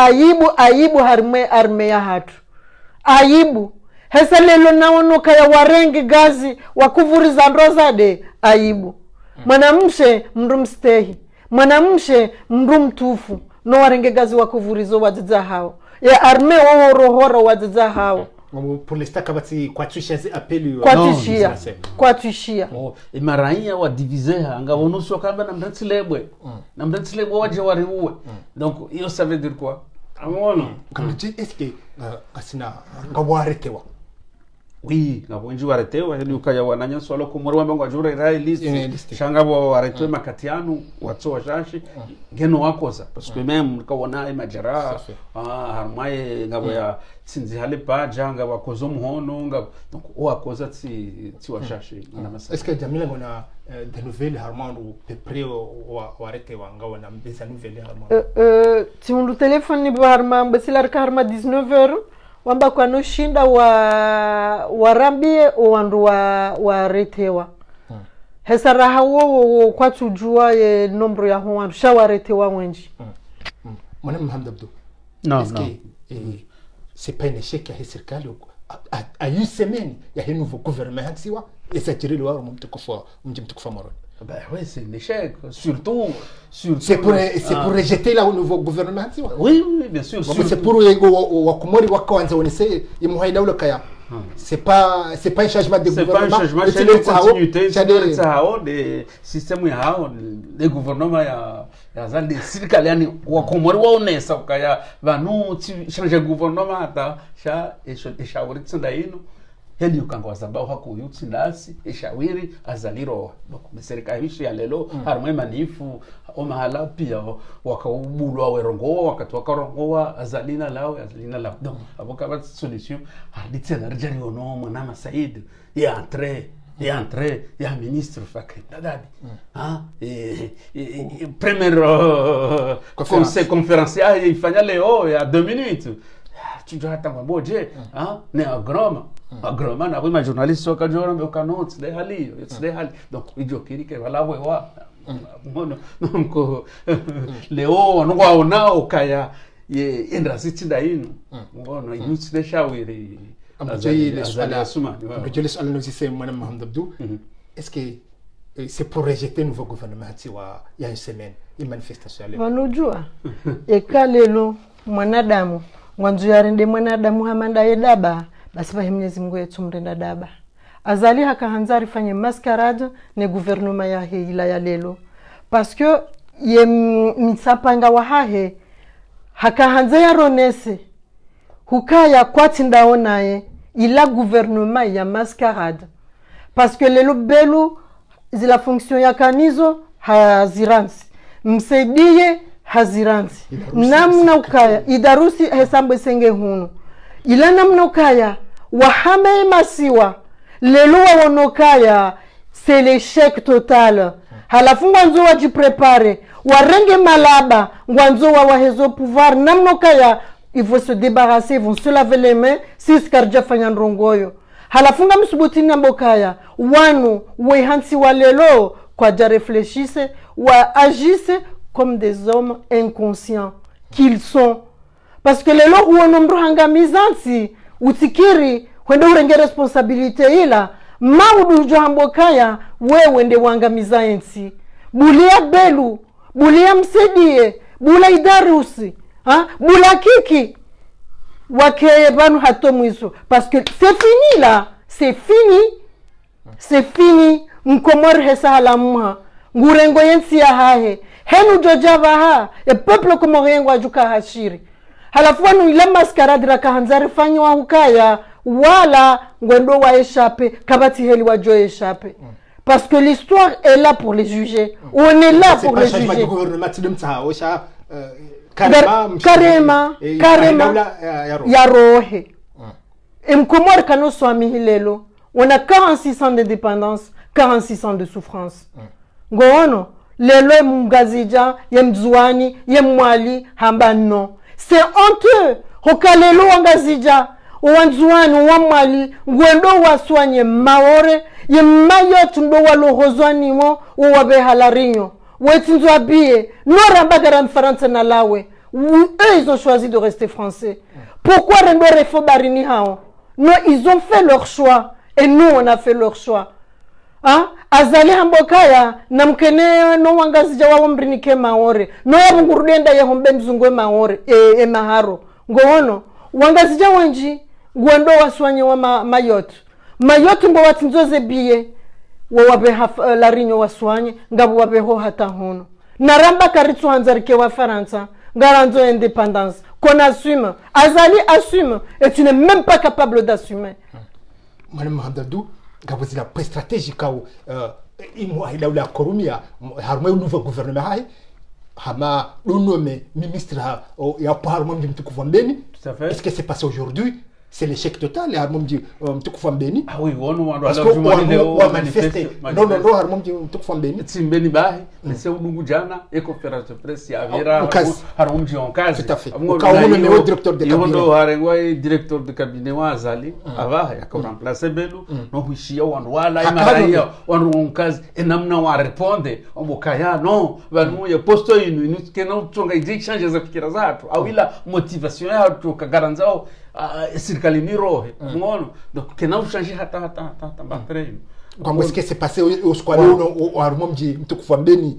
arme ya hatu aibu hesa lelo naonoka ya warengi gazi wakuvuriza ndozade aibu mwanamshe mndu mstehi mwanamshe mndu mtufu no warenge gazi wakuvurizo wadziza hao ya arme rohoro wadziza hao pour l'instant kabati kwa tushazi appel kwa tushia imaraia wa diviser anga wonuso kamba na mdatsilebwe waje wariwe donc iyo ça veut dire quoi amono comme tu est-ce que asina ngawaretewa oui ngabonji waretewa heli ukaya wananya swalo kumurwa mbango ajura rai list shanga bo waretwe makatianu watso washashi ngeno wakoza parce que même kawana imajara harmaye ngabo ya tsinzi hale paja ngabo wakozo muhono ngabo donc wakoza ti washashi na masa est-ce que Jamila ngona de nouvelles harmanu près waretewa ngabo na mbesa nouvelles harmanu ti undu telefone ni harma mbesilar karma 19h wamba kwa no shinda warambie owandu wa retewa hesara hawo kwa tujua ye nombro ya howandu shawaretewa wenji Mwana Mohamed Abdou non c'est pas un échec ya serikali à une semaine ya hii nouveau gouvernement siwa esatiri le waro mtukufa Moroni ben oui c'est un échec surtout c'est pour rejeter là au nouveau gouvernement siwa oui bien sûr c'est pour wakumori wakaanza onese imuhaida ule kaya c'est pas un changement de gouvernement c'est une continuité de système ya hao de gouvernement ya zali serikali yani wakomori waonesa kaya vanu changer gouvernement hata shauri tsinda ino heli ukanga wazambao haku yuti nasi ishawiri azaliro serikali hishi ya lelo harumwe manifu o mahala pia wakaubulwa werongoa wakati wakarongoa azalina lao donc aboka ba solution haditena rjani ono mwana Said ya entrée ya ministre Fakri Dadabi première conférencière ifanya leo ya 2 minutes tu dois attendre boje ne agroma na wima journaliste wakajora mboka notes de hali it's de hali donc ijokiri ke walabwe wa ngono nko leo nungwa nao kaya ye endra sitida ino ngono youth de shawiri amjayile swala nozise Mwana Mohamed Abdou est-ce que c'est pour rejeter nouveau gouvernement tiwa ya une semaine une manifestation leo wanujua ekalelo mwanadamu mwanzo yarende mwanadamu hamanda yedaba basi ba Mwenyezi Mungu yetu mrenda daba azali hakahanzari fanye mascarade ne gouvernement ya ila ya lelo parce que ye mitsapanga wa hahe hakahanza ya ronese hukaya kwati ndaonaye ila gouvernement ya mascarade parce que lelo belu zila fonction ya kanizo haziransi msaidie haziransi namna ukaya idarusi hesambe senge hunu ila namna ukaya wahame masiwa lelo wonokaya c'est l'échec total halafu ngwanzo wajiprepare warenge malaba ngwanzo wahezo pouvoir namna ukaya ils vont se débarrasser, ils vont se laver les mains si skarja fanyandrongoyo halafu ngamsubutini mbokaya wanu wehansi walelo kwa ja réfléchisse wa agisse comme des hommes inconscients qu'ils sont parce que lelo huono mruhanga mizansi utikiri wende urenge responsabilité ila maudu johambokaya wewe nde wangamiza ensi bulia belu bulia msedie bula idarusi bula kiki wakeye banu hato mwiso parce que c'est fini là, c'est fini mkomor hesa halamha ngurengo yensi ya hahe henu jojava ha e peuple komoriengo ajuka hashiri halafu wanu ila mascarade raka hanzari fanywa hukaya wala ngwendo wa échappé kabati heli wa jo échappé parce que l'histoire est là pour les juger, on est là pour les juger. Carrément yarohe imkomor kano swami hilelo on a 46 ans d'indépendance 46 ans de souffrance ngono lelo mungazija yemzwani yemwali hamba no c'est honteux hokalelo wangazija wanzwani wamwali ngwendo waswanye maore yemayot ndo walohozwani mo wabe halarinyo wetinzwa bie norambagara mfaransa na lawe. Eux, ils ont choisi de rester français. Pourquoi Rendo Refo Barini Hao? Non, ils ont fait leur choix. Et nous, on a fait leur choix. Azali Hambokaya, Namkene, no Wangas Jawa Mbrinike Maore. No Yabungurenda Yahombe Mzungwe Maore, e Maharo. Ngono, Wangas Jawanji, Gwendo Waswanyi wa Mayot. Mayot mbo watinzoze biye, wabe larinyo waswanyi, ngabu wabe ho hata hono. Naramba karitsu hanzarike wa Faransa. Garanzo indépendance, qu'on assume. Azali assume et tu n'es même pas capable d'assumer. Madame Hamdadou, vous avez une stratégie quand il a eu la corruption, il a eu un nouveau gouvernement, il a nommé ministre, il a pas de Mtukufambeni. Est-ce que c'est passé aujourd'hui? C'est l'échec total, les harmonies du Mtukufambeni. Ah oui, on parce qu'on a manifesté. Non, harmonies du Mtukufambeni. Timbeni Bahi, mais c'est où Jana, et conférence de presse, il y avait harmonies du Onkaz. Tout à fait. Au cas où on est directeur de cabinet. Il y a directeur de cabinet, Azali, Ava, il y a remplacé Belou, non, il y a un Wala, il y a un Onkaz, et Namna a répondu, on Mokaya, non, il y a posto une, qui n'ont pas change les applications. Ah oui, la motivation, il y a garanzao. Serikali ni rohe umeona donc kenao changer hata batterie comment est-ce que c'est passé au squalon au harmonies Mtukufambeni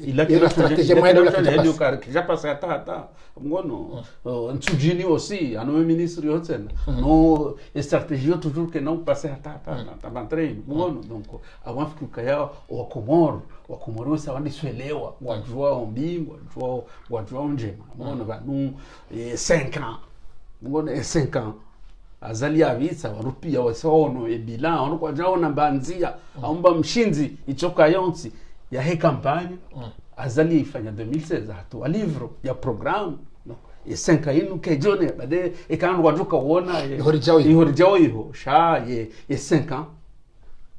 il a une stratégie moyenne de déjà passé hata ngono nsujini aussi un ministre yoten no stratégie toujours que non passer hata batterie ngono donc avant kukaya wa Komoro sawa swelewa wajua ombingo wajua njema ngono banu 5 ans ngono 5 ans azali avisa warupia wasono ebila ono kwa jao nambanzia aomba mshinzi ichoka yonsi ya he campagne azali ifanya 2016 hatu livre ya programme no e 5 inu ke jone bade e kan wajuka wona ihorjao iho sha ye 5 ans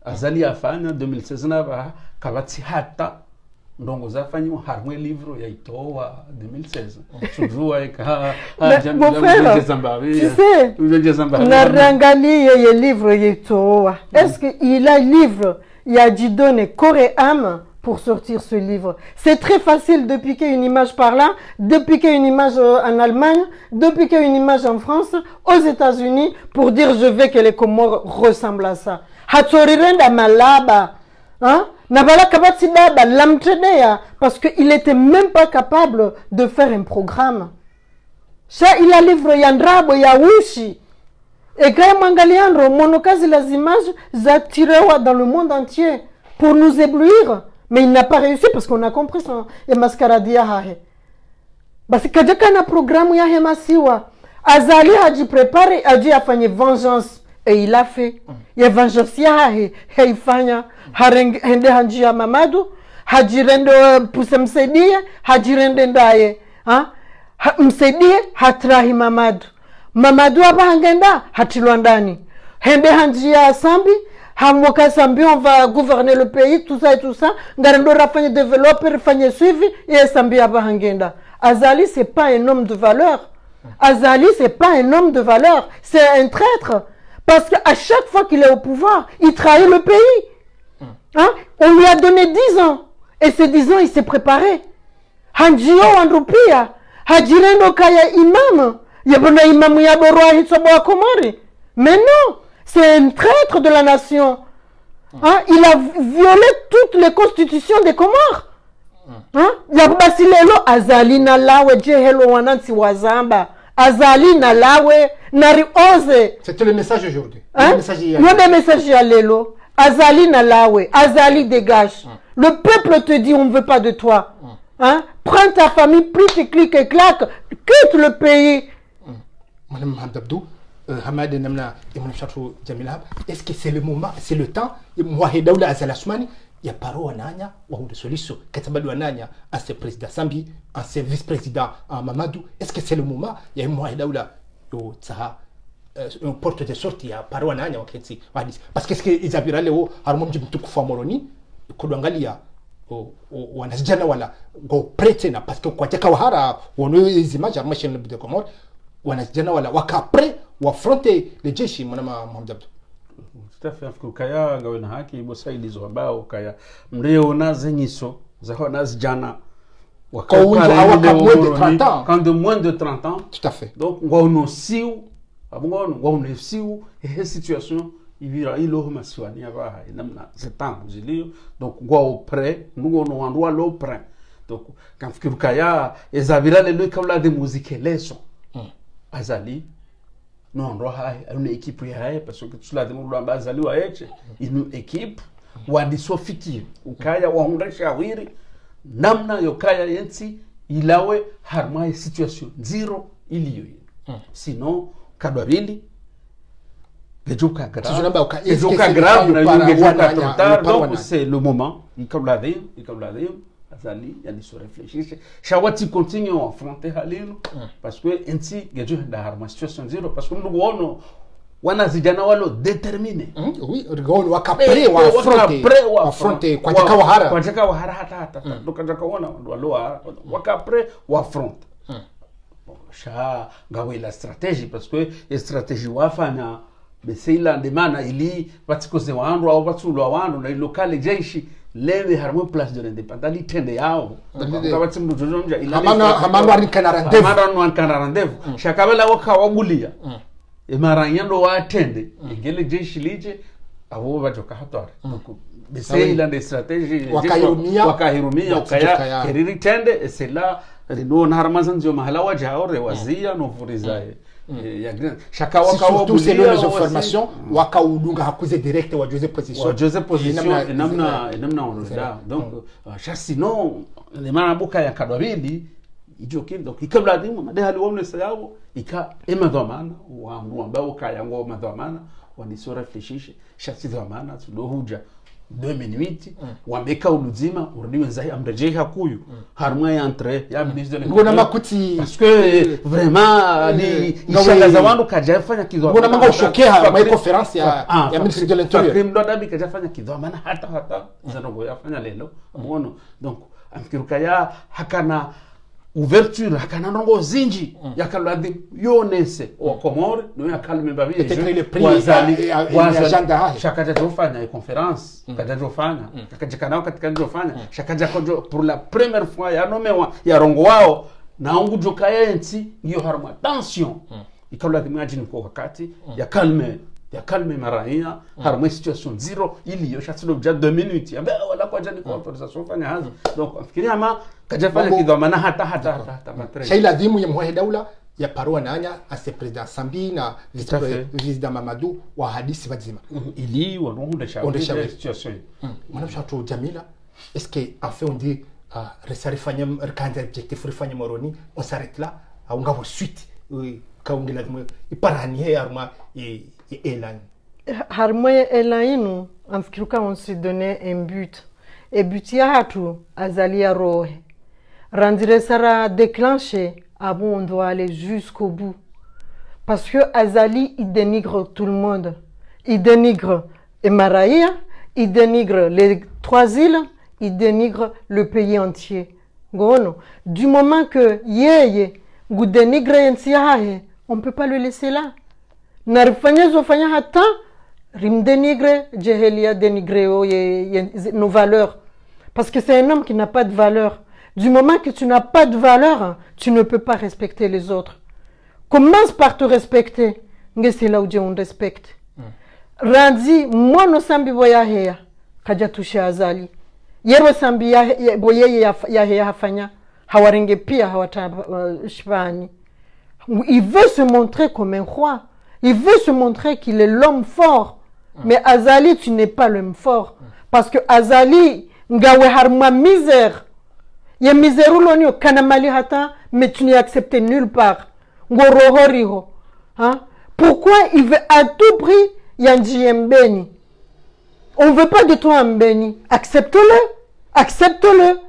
azali afanya 2016 na ba kabati hata ndongo zafanywa harmwe livre ya itoa 2016 tujua eka narangalie ye livre ya itoa est-ce que il a livre ya jidone corps et âme pour sortir ce livre? C'est très facile de piquer une image par là, de piquer une image en Allemagne, de piquer une image en France, aux États-Unis, pour dire je veux que les Comores ressemblent à ça. Hatsorirenda malaba, hein? Nabala kabati daba lamtedea, parce qu'il était même pas capable de faire un programme. Ça, il a livre yandrabo ya ushi. Et quand mangaliandro, monokazi les images zatirewa dans le monde entier pour nous éblouir. Mais il n'a pas réussi parce qu'on a compris son mascarade ya hahe. Parce que quand on a programme ya hemasiwa, Azali a dû préparer, a dû faire vengeance. Et il a fait. Il y a vengeance ya hahe. Heifanya, hende hanjia Mamadou, hajirendo puse msedie, hajirende ndaye. Msedie, hatrahi Mamadou. Mamadou abahangenda, hatilwa ndani. Hende hanjia Sambi, Hamoka Sambi, on va gouverner le pays, tout ça et tout ça. Ngarendo rafanye développer, rafanye suivi, et Sambi abahangenda. Azali, c'est pas un homme de valeur. Azali, c'est pas un homme de valeur. C'est un traître. Parce qu'à chaque fois qu'il est au pouvoir, il trahit le pays. On lui a donné 10 ans. Et ces 10 ans, il s'est préparé. Hanjio Andrupia, Hajirendo Kaya Imam. Yabona Imam Yaboro Hitsobo Komori. Mais non, C'est un traître de la nation. Hein? Il a violé toutes les constitutions des Comores. Hein? Yabasilelo azali na lawe jehelo wanansi wazamba. Azali na lawe nari oze. C'était le message aujourd'hui. Hein? Le message à Lelo. Azali na lawe. Azali dégage. Le peuple te dit on ne veut pas de toi. Hein? Prends ta famille, plus tu cliques et claques, quitte le pays. Madame Abdou, Hamad Namna et mon château Jamila, est-ce que c'est le moment, c'est le temps, Mouahidaoula Azalasmani, il y a paro ananya, ou de solution, Katabadou ananya, à ce président Sambi, à ce vice-président Mamadou, est-ce que c'est le moment, il y a Mouahidaoula, au Tsaha, une porte de sortie, à paro ananya, parce que ce qu'ils avaient là, à un moment de Mtukufa Moroni, Kodwangalia, wanasijana wala go prete na parce que kwa teka wahara wono hizi images arma chaîne de Comores wanasijana wala wakapre wafronte le jeshi mwanama Mohamed Abdou. Tout à fait, kaya ngawe na haki bosaidi zo ambao kaya mleo naze nyiso za nazi jana quand de moins de 30 ans. Tout à fait. Donc ngono siu ngono siu et situation ivira ilo masiwani aba namna zetangu zilio donc ngwa opre ngo no andwa lo pre donc quand fikirukaya ezabira le kabla de musique leso azali non ndo hai une équipe ya hai parce que tout la demo lo azali wa eche une équipe wa disofiki ukaya wa hundresha wiri namna yokaya yensi ilawe harma situation zero iliyo sinon kadwabili Gejuka grave, donc c'est le moment. Il azali, il se réfléchit. Shawati continue à affronter Halil parce que ainsi Geju da harma situation zéro parce que nous wono wana zijana walo déterminé. Oui, rigolo wakapre wa affronter kwa chaka wahara hata donc chaka wana waloa wakapre wa affront. Sha gawe la stratégie parce que la stratégie wafanya Beseila ndemana ili batikoze wandu au batulwa wandu na lokale jeshi lewe harmo place de l'indépendance litende yao kabati mdojonja ila hamano arinkana rendez-vous shakabela wakawabulia emaranyando watende ingele jeshi lije abo bajoka hatware Beseila de stratégie wakahirumia ukaya keriri tende et c'est là rido harmazan zio mahala wajao rewazia no furizae chaka surtout c'est les informations waka udunga hakuze direct wa Joseph position namna onoda donc sinon les manabuka ya kadwabili ijoki donc ikabla dimu madehali wamne sayabo ika emadhamana wa ambao kaya ngo madhamana waniso réfléchir chasi dhamana tulohuja 2008 wameka uluzima urdiwe zai amreje hakuyu harma ya entre ya ministre de ngona makuti parce que vraiment ni ishagaza wandu kajafanya kidwa ngona manga ushokea ma conference ya ministre de l'intérieur krim doda bi kajafanya kidwa maana hata zanogo yafanya lelo muono donc amkiruka ya hakana ouverture hakana ndongo zinji yakaladi yonese wa Comore no yakalme babi agenda chakaja jofanya conference kaja jofanya kaja katika jofanya chakaja kojo pour la première fois ya nomewa ya rongo wao na ongu jokaya nti hiyo harma tension ikaladi imagine kwa wakati yakalme maraia harma situation zero ili yo chatilo déjà 2 minutes ambe wala kwa jani kwa autorisation fanya hazo donc afikiria ama kajafanya kidhamana hata shaila dhimu ya Mouahidaoula ya parua nanya ase president Sambi na vice-président Mamadou wa hadisi bazima ili wanaonda situation mwana mshato Jamila est-ce que en fait on dit resarifanya rkanda objectif rifanya moroni on s'arrête là au ngabo suite kaungela iparani yarma elan harma elanu amfikiruka on se donner un but et but ya hatu azalia rohe randire sara déclenché on doit aller jusqu'au bout parce que Azali il dénigre tout le monde, il dénigre Emaraïa, il dénigre les 3 îles, il dénigre le pays entier. Gono, du moment que vous dénigrez on ne peut pas le laisser là. Narifanya zofanya hata rim dénigre jehelia dénigrer nos valeurs parce que c'est un homme qui n'a pas de valeur. Du moment que tu n'as pas de valeur, tu ne peux pas respecter les autres. Commence par te respecter. C'est là où Dieu on respecte. randi mwana sambi boya hea kaja tushe azali yero sambi ya boye ya hea hafanya hawarenge pia hawata shvani. Il veut se montrer comme un roi, il veut se montrer qu'il est l'homme fort. Mais Azali, tu n'es pas l'homme fort, parce que Azali ngawe harma misère. Ya misère ulonio kanamali hata, mais tu n'es accepté nulle part. Ngorohoriho. Hein? Pourquoi il veut à tout prix Yanji Mbeni? On ne veut pas de toi Mbeni. Accepte-le. Accepte-le.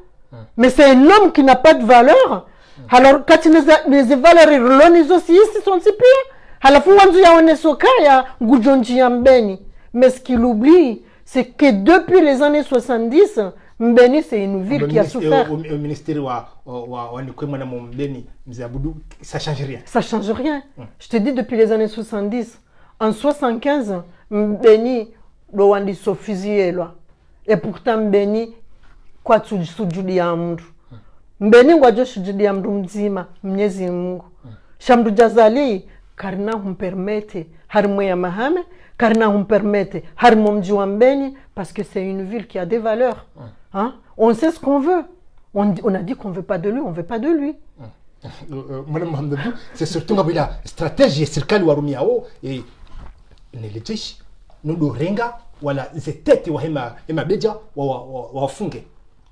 Mais c'est un homme qui n'a pas de valeur. Alors, quand il les valeurs, ils aussi, ils sont si pires. Alors, il y a un esokaya, Goujonji Mbeni. Mais ce qu'il oublie, c'est que depuis les années 70, Mbeni, c'est une ville qui a souffert. Au ministère, ça change rien. Ça change rien. Je te dis depuis les années 70. En 75, Mbeni, Rwandi Sofizie, et pourtant Mbeni, quoi tu sujudi ya mtu. Mbeni ngwajo sujudi ya mtu mzima, Mwenyezi Mungu. Shamdu Jazali, karina humpermete, harimwe ya mahame, karina humpermete, harimo mji wa Mbeni, parce que c'est une ville qui a des valeurs. Hein? On sait ce qu'on veut. On a dit qu'on ne veut pas de lui, on ne veut pas de lui. Madame Mohamedou, c'est surtout la stratégie serikali warumiao et nelejeshi nudo renga wala zetete wa hema beja wafunge.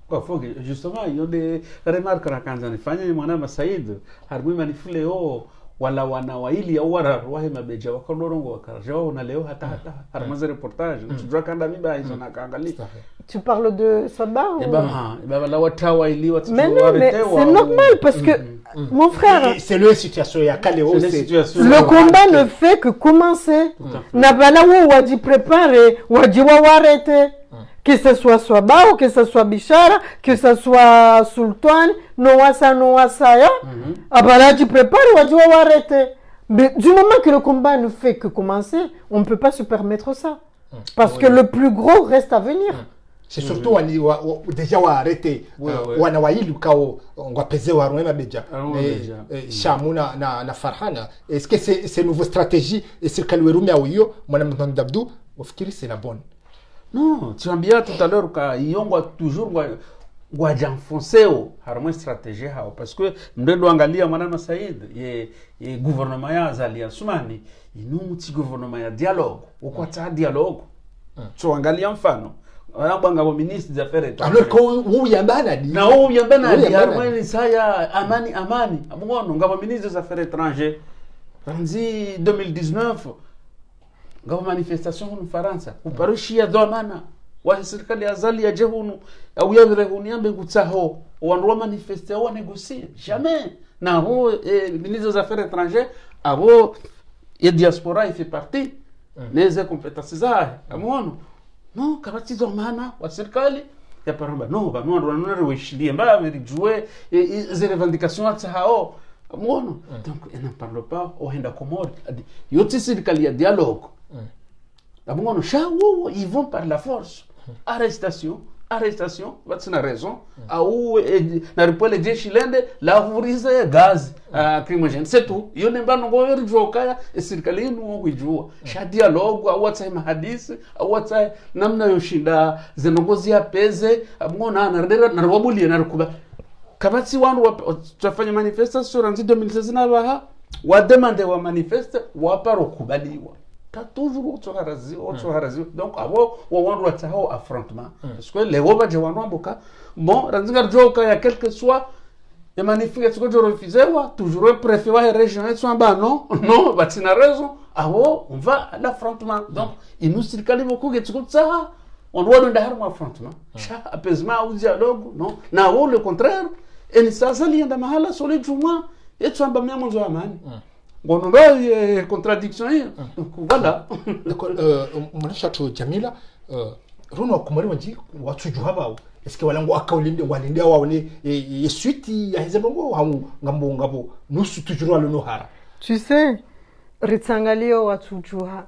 Wafunge. Justement, il y a des remarques rakanza nifanya mwana Said harmui manifule wala wana waili ya wara wahema beja wakondorongo wakarajo na leo hata harmaze reportage tujua kanda miba hizo na kaangalia. Tu parles de Sabah ou... la watawa ili mais non, mais c'est normal parce que mon frère, c'est le situation ya Kaleo, le combat ne fait que commencer. Nabala où wadi préparer, wadi wawarete. Que ce soit Sabah ou que ce soit Bishara, que ce soit Sultan, Noasa ya. Abala tu prépares, wadi wawarete. Mais du moment que le combat ne fait que commencer, on ne peut pas se permettre ça. Parce que le plus gros reste à venir. C'est surtout déjà arrêté wana waili kao ngwapeze wa Rwema beja Shamuna na Farhana. Est-ce que c'est une nouvelle stratégie et serikali werumi au hiyo mwana Mdabdu wafikiri c'est la bonne? Non, tu as bien tout à l'heure ka yongwa toujours janfonseo harmo stratégie hao parce que mdendo angalia mwana Said ye gouvernement ya Azali Asumani inu mti gouvernement ya dialogue ukwata dialogue so angalia mfano Banga wa ministre des affaires étrangères. Alors qu'on yambana di. Na ou yambana di harmoni saya amani. Amungono ngaba ministre des affaires étrangères. Ranzi 2019 ngaba manifestation en France. Uparushia dhamana wa serikali Azali ya jehunu au yavire huniambe ngutsaho wanwa manifester wa négocier. Jamais. Na ho ministre des affaires étrangères abo et diaspora il fait partie. Les compétences za amungono. Non, kabati domana wa serikali ya paramba no ba no ndo wishlie mba merijue les revendications à hao muono donc elle n'en parle pas au henda komori yote serikali ya dialogue muono shawo ils vont par la force arrestation batina raison au na ripole jeshi lende la vuriza ya gaz crimogène c'est tout yone mbano ngo rijokaya serikali inu ngijua sha dialogue au whatsapp hadisi au whatsapp namna yoshinda zenongozi ya peze amona na wabulie na rukuba kabati wandu wafanya manifestation ranzi 2016 na baha wa demande wa manifeste wa parokubaliwa toujours autre harazi donc abo wandu watao affrontement parce que les woba je wandu amboka bon ranzinga joka ya quel que soit les manifestations que je refusais toujours préfet wa région et ba non batina raison abo on va à l'affrontement donc il nous circule beaucoup que ça on doit donner un affrontement cha apaisement ou dialogue non na ou le contraire et ça lienda mahala solide juma et tsamba memo zo amani bon contradiction donc voilà d'accord mwanasha tu Jamila runo kumari wanji watu juhaba est-ce que walango akawlinde walinde waone suite ya hezebongo hamu ngabo nusu tujuru alo hara tu sais ritsangalio watu juha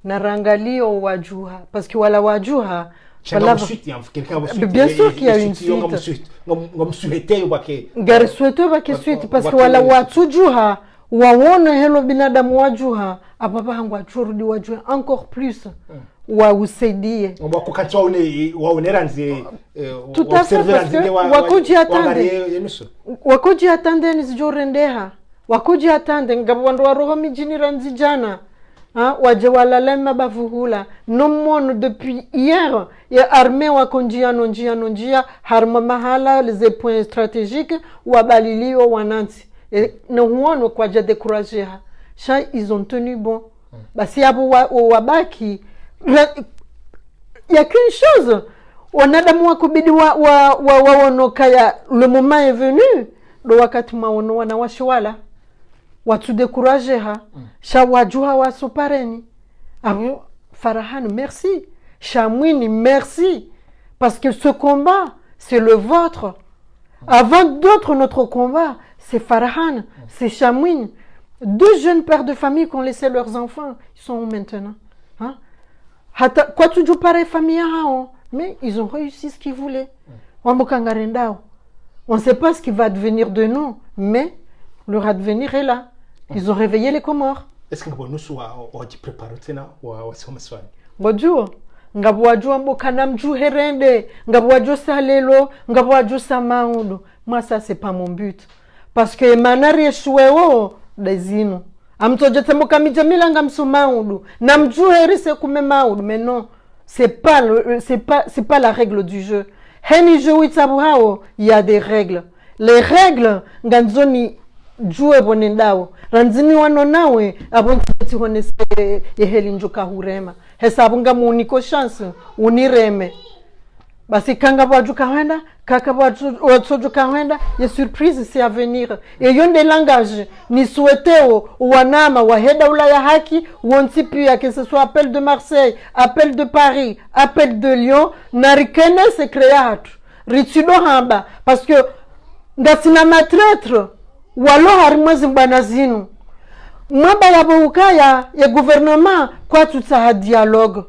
na rangalio wajuha parce que wala wajuha bien sûr qu'il y a une suite. Parce que wala watu juha waone helo binadamu wajuha apapa hangu achurudi wajue encore plus wa usaidie wakukatwa waonera nzi wakuji atande nisijorendeha wakuji atande ngabwandu wa roho mijini ranzi jana waje walalema bavuhula nomono depuis hier ya armée wakonjia harma mahala les points stratégiques wabalilio wananti ne huono kwa ja décourager cha ils ont tenu bon basi hapo wabaki ya qu'une chose wanadamu wakubidi waonoka ya le moment est venu do wakati maono wanawashwala watu décourager cha wajuha wasopareni abo Farhan merci Chamwini merci parce que ce combat c'est le vôtre avant d'autres notre combat c'est Farhan c'est Chamwini. 2 jeunes pères de famille qui ont laissé leurs enfants, ils sont où maintenant? Quoi tu dis pareil famille mais ils ont réussi ce qu'ils voulaient. On ne sait pas ce qui va advenir de nous, mais leur advenir est là. Ils ont réveillé les Comores. Est-ce que nous sommes préparés ou Bonjour. Ngabwajua mbokana mju herende, ngabwajua salelo, ngabwajua samaudu. Moi ça c'est pas mon but. Parce que manari eshuweo dezino amtojete mokamija milanga msumaudu na mjuherise kumemaudu mais non c'est pas la règle du jeu heni jeu itabu hao il y a des règles les règles nganzoni jue bonendao ranzini wano nawe abonti honese yeheli njoka hurema hesabu ngamu uniko chance unireme basi kanga bwaju kahenda kaka bwaju kahenda ya surprise c'est à venir et yon des langages ni souhaiteo wanama waheda ula ya haki wonti pia que ce soit appel de Marseille appel de Paris appel de Lyon narikene se créatu ritudo hamba parce que ngasina matraitre walo harimwezi mbana zinu mwaba ya boukaya ya gouvernement kwa tutsa dialogue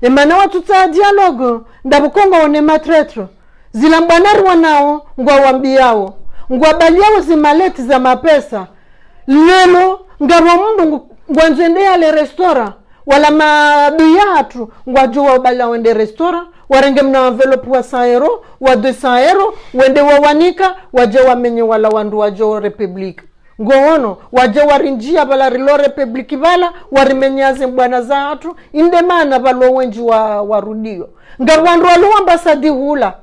et maintenant tutsa dialogue ndabukongo one matraitre zilambwanari wanao ngwa wambiao ngwa baliao zimaleti za mapesa lelo ngabo mundu ngwanzendea le restaurant wala mabiyatu ngwa juwa bala wende restaurant warenge mna envelope wa 100 euro wa 200 euro wende wawanika waje wamenye wala wandu wajo republique ngono waje warinjia bala rilo republique bala warimenyaze mbwana za hatu indemana balo wenji warudio ngarwandu walu ambasadi hula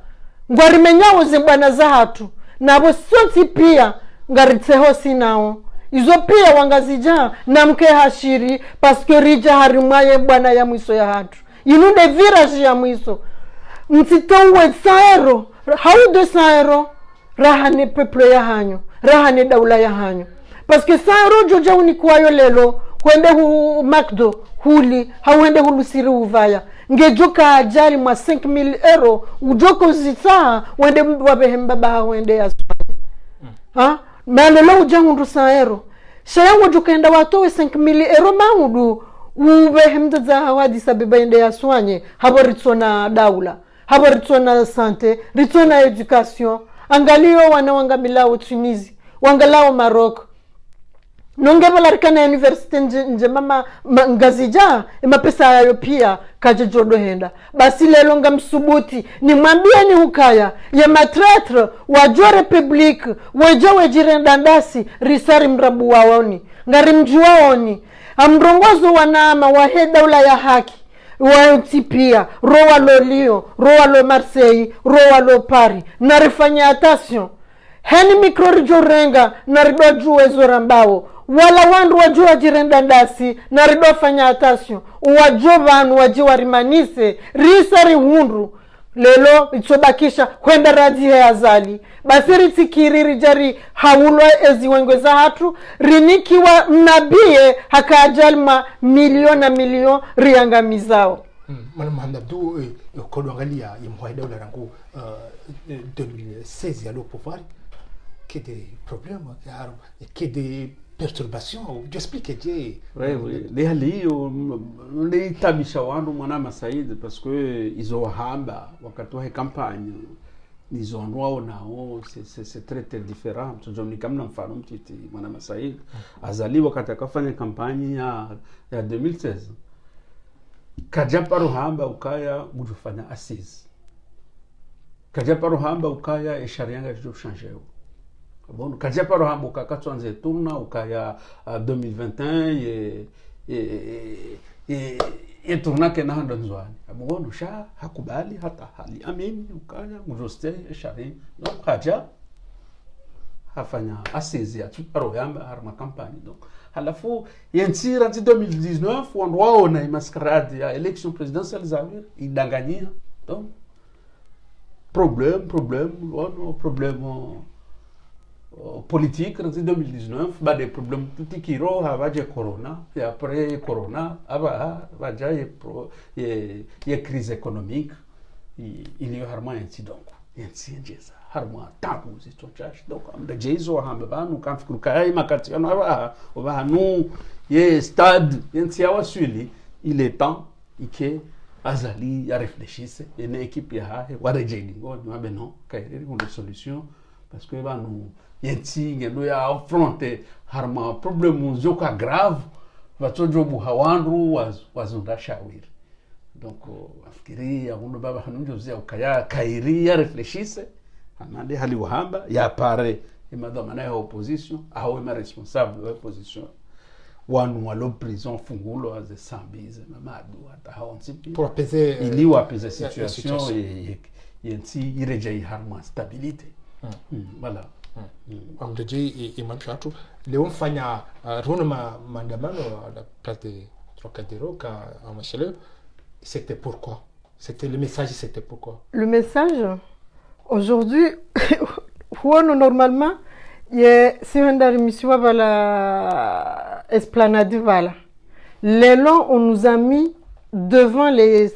ngwarimenyawo zimbwana za hatu nabo sonti pia ngaritseho sinao izo pia wangazija na mke hashiri parce que rija harimaye bwana ya mwiso ya hatu inunde virage ya mwiso mtitowe 100 euro hau 200 euro rahane peuple ya hanyo rahane daula ya hanyo parce que 100 euro joja unikwayo lelo kwende hu McDo huli hauende hulusiri uvaya ngejoka ajali mwa 5000 euro ujoko zita wende mdu wabehemba baha wende ya swanya malelo ujangu 100 euro shayangu jukaenda watowe 5000 euro maudu ubehemda za hawadi sabiba ende ya swanye habo ritsona daula habo ritsona sante ritsona education angalio wanawanga milao Tunisi wangalao Maroc nongeba rikana university nje mama ngazija mapesa yayo pia kaje jodo henda basi lelo ngamsubuti ni mwambie ni hukaya ya matraitre wajua republique wajua wejirenda ndasi risari mrabu waoni ngari mjuwaoni amrongozo wanama waheda ula ya haki wautipia roa lo Lyon roa lo Marseille roa lo Paris narifanya attention heni mikro rijorenga naridwa juwe zorambao wala wandu wajua jirenda ndasi naridwa fanya attention wajua vanu wajua rimanise risari hundu lelo itsobakisha kwenda radhi ya azali basi ritikiri rijari haulo ezi wengweza hatu rinikiwa mnabie haka ajalma milioni na milioni riangamizao Madame Mohamed Abdou kodwangalia imwaida ula rangu 2016 au pouvoir qu'il y a des problèmes qu'il y a des perturbations j'explique oui leo ni tabisha wandu mwana masaidi parce que izo hamba wakati wa kampanya nizo ndwao nao c'est très très différent. Tujoni kama mfano mtiti mwana Masaid azaliwa katika kufanya kampani ya 2016 kajapa ruhamba ukaya mujufanya assise kajapa ruhamba ukaya esharianga jo changer bon kajapa ruhamba ukakatwanze tourna ukaya 2021 ye tourna ke nahanda nzwani abona sha hakubali hata hali amini ukaya mujoste eshari no kaja hafanya assise ya ruhamba harma kampani donc halafu yensira 2019 wao na mascarade ya election présidentielle Zawir idanganyia donc problème politique en 2019 ba des problèmes tout qui ro avaje corona et après corona aba vaja ye crise économique il y a harma ainsi donc ainsi njeza harma tabu zitonchash donc am da jezo hamba banu kan fikuru kai makati ano aba nu ye stade ainsi awasuli il est temps que azali ya réfléchisse une équipe ya warejendi ngoni wabe non kairi une solution parce que banu yenti ngendo ya affronter harma problème zoka grave batojo buhawandu wazunda shawiri donc afikiri abundo baba hanunjozia ukaya kairi ya réfléchisse amande hali wahamba ya pare imadama na opposition aho ma responsable de opposition wanu walo prison fungulo as sambize mamadu hata haonsipi pour apaiser ili wapaiser situation yenti ireje harma stabilité voilà amdeji imam shatu leo mfanya rona maandamano la place de Trocadéro à Machele, c'était pourquoi c'était le message, c'était pourquoi le message aujourd'hui normalement si on a remis sur la esplanade voilà l'élan on nous a mis devant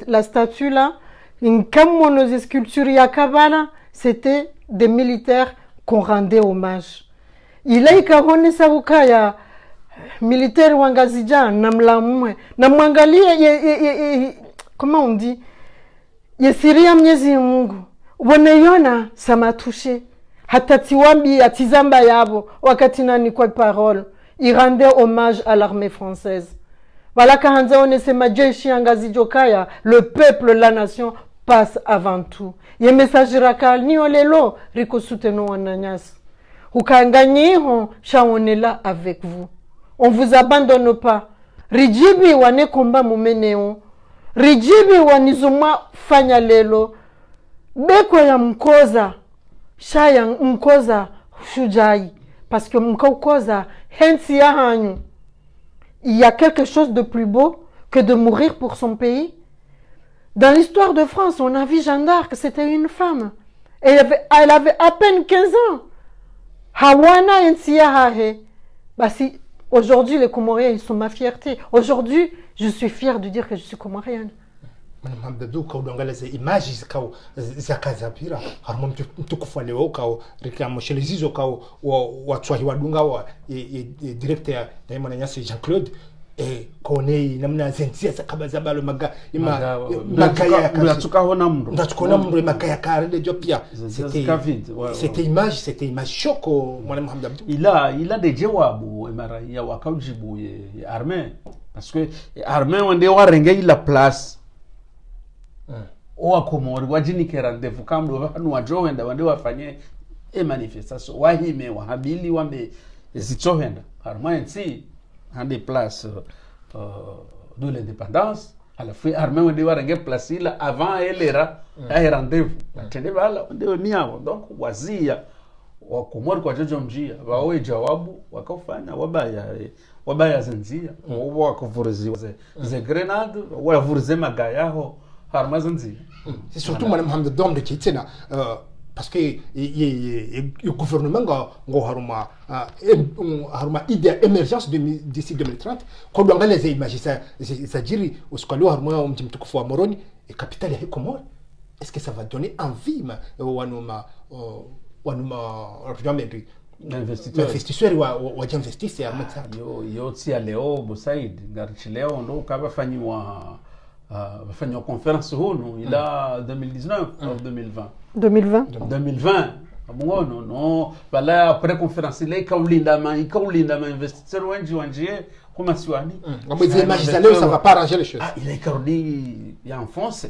la statue là une comme sculptures yakabala c'était des militaires qu'on rendait hommage. Il a ikahone sabukaya militaire wangazija namlamwe namwangalia comment on dit yesiria Mwenyezi Mungu uboneyona samatushe hata tiwambi atizamba yabo wakati nani kwa parole il rendait hommage à l'armée française. Voilà kahanza one sema jeshi angazijokaya le peuple la nation passe avant tout. Ye message rakal ni olelo riko souteno wananyas. Ukanganyiho shaonela avec vous. On vous abandonne pas. Rijibi wane komba mumeneo. Rijibi wanizuma fanya lelo. Beko ya mkoza. Shaya mkoza shujai. Parce que mkoza hensi ya hanyu. Il y a quelque chose de plus beau que de mourir pour son pays. Dans l'histoire de France, on a vu Jeanne d'Arc, c'était une femme. Et elle avait à peine 15 ans. Hawana Nsiyahahe. Bah si, aujourd'hui, les Comoriens, ils sont ma fierté. Aujourd'hui, je suis fière de dire que je suis comorienne. Madame Hamdadou, quand on regarde ces images, quand zakazapira, harmon mtukufu leo quand réclame chez les iso quand watwahi wadunga wa directeur d'aimana nyasi Jean-Claude et connaît namna zentia sakabazabalo magaya tukahona mndo ndatukona mndo magaya karende jopia c'était image choc Madame Hamdadou. Il a des jawabu emara ya wakaujibu ya armée parce que armée wande warenge la place owa komori wajini kerandevu kamdo vanu wajowenda wande wafanye manifestation wahime wahabili wambe zitohenda armée nsi hande place de l'indépendance à la fin armée wande warenge place là avant elera ya rendez-vous tende bala wande niawo donc wazia wa komori kwa jojo mjia bawe jawabu wakafanya wabaya zanzia wakavurezi ze grenade wavureze magayaho. C'est surtout Madame Hamdadou de Kitena parce que le gouvernement a haruma idée émergence d'ici 2030 quand on regarde les images ça dit au scalo haruma mtukufu wa Moroni et capitale ya Comore. Est-ce que ça va donner envie wanuma investisseurs wa investisseurs yo tia leo Bosaid ngarichi leo ndo kabafanyiwa wafanya conference hunu ila 2019 au 2020 2020 amungono no bala après conference ile ikaulinda ma investisseur wengi wanjie kuma siwani ngombe zile images za leo ça va pas arranger les choses. Il est cardi ya enfonce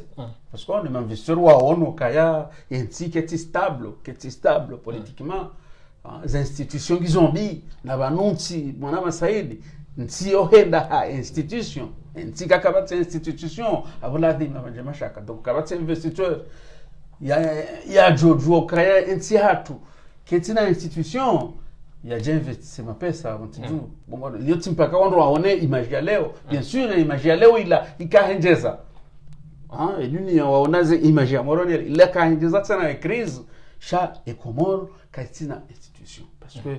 parce qu'on est investisseur wa ono kaya enti qui est stable politiquement. Les institutions qui zombi na banunti mwana masaidi nti ohenda ha institution nti kakabati institution avola di mama shaka donc kabati investisseur ya jojo kaya nti hatu ketina institution ya j'investisse ma pesa mtiju bongo leo timpaka wando waone image ya leo bien sûr image ya leo ila ikahenjeza dunia waonaze image ya moroni ila kahenjeza sana crise sha ekomoro katina institution parce que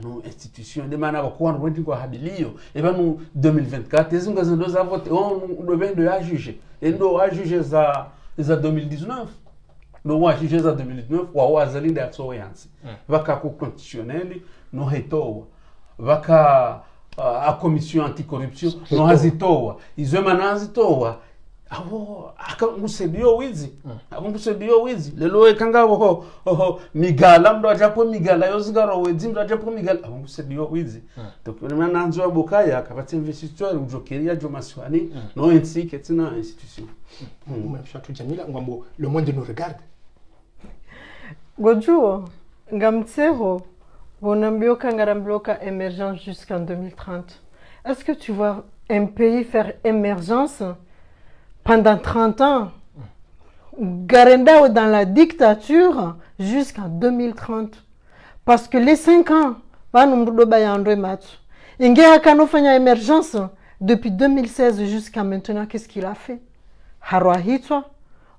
nous institution de mana bakwa rwindi kwa habilio et ben nous 2024 ezinga zendo za vote on devait a juger et ndo a juger za 2019 no wa juger za 2019 wa wazalinda atso yansi baka ku constitutionnel no hetowa baka a commission anticorruption no hazitowa izwe manazitowa abo akamusedio wizi lelo ekanga ho migala ndo ajapo migala yozigaro wezi ndo ajapo migala amusedio wizi donc on mananzo abokaya akabati investisseur ujokeria jo maswani no ensi ketina institution Mshatu Jamila ngombo le monde nous regarde gojuo ngamtseho bonambio kangarambloka émergence jusqu'en 2030. Est-ce que tu vois un pays faire émergence pendant 30 ans, Garenda dans la dictature jusqu'en 2030? Parce que les 5 ans, Inge émergence depuis 2016 jusqu'à maintenant, qu'est-ce qu'il a fait? Haroahitwa,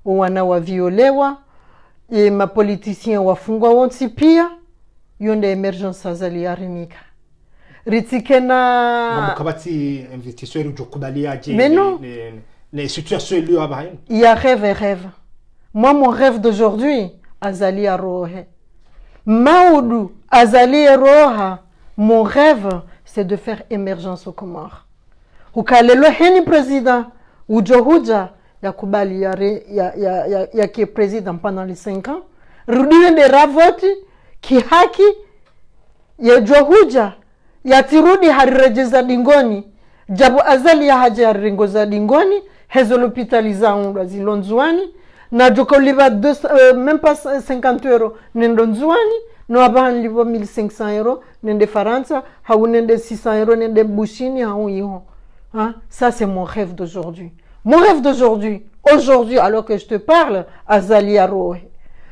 wana wa violewa, et ma politicien wafungwa wonsipia, yonde émergence azali harimika. Ritikena... Kabati investisseur ujokubalia je... Mais non. Les situations liées à Bahreïn. Il y a rêve et rêve. Moi, mon rêve d'aujourd'hui, Azali Arohe. Maoudou, Azali Aroha, mon rêve, c'est de faire émergence au Comores. Ukalelo heni président, Ujohuja, Yakubali ya qui est président pendant les 5 ans. Rudine de Ravoti, ki haki, ya Johuja, ya tirudi harirejeza dingoni. Jabu Azali ya haja ya ringoza dingoni, hezo l'hôpitaliza on zilonzwani, na joko liva même pas 50 euros nendonzwani, no abahan liva 1500 euros nende Faransa, haou nende 600 euros nende Bushini, haou yiho. Hein? Ça c'est mon rêve d'aujourd'hui. Mon rêve d'aujourd'hui, aujourd'hui alors que je te parle, Azali Arohe.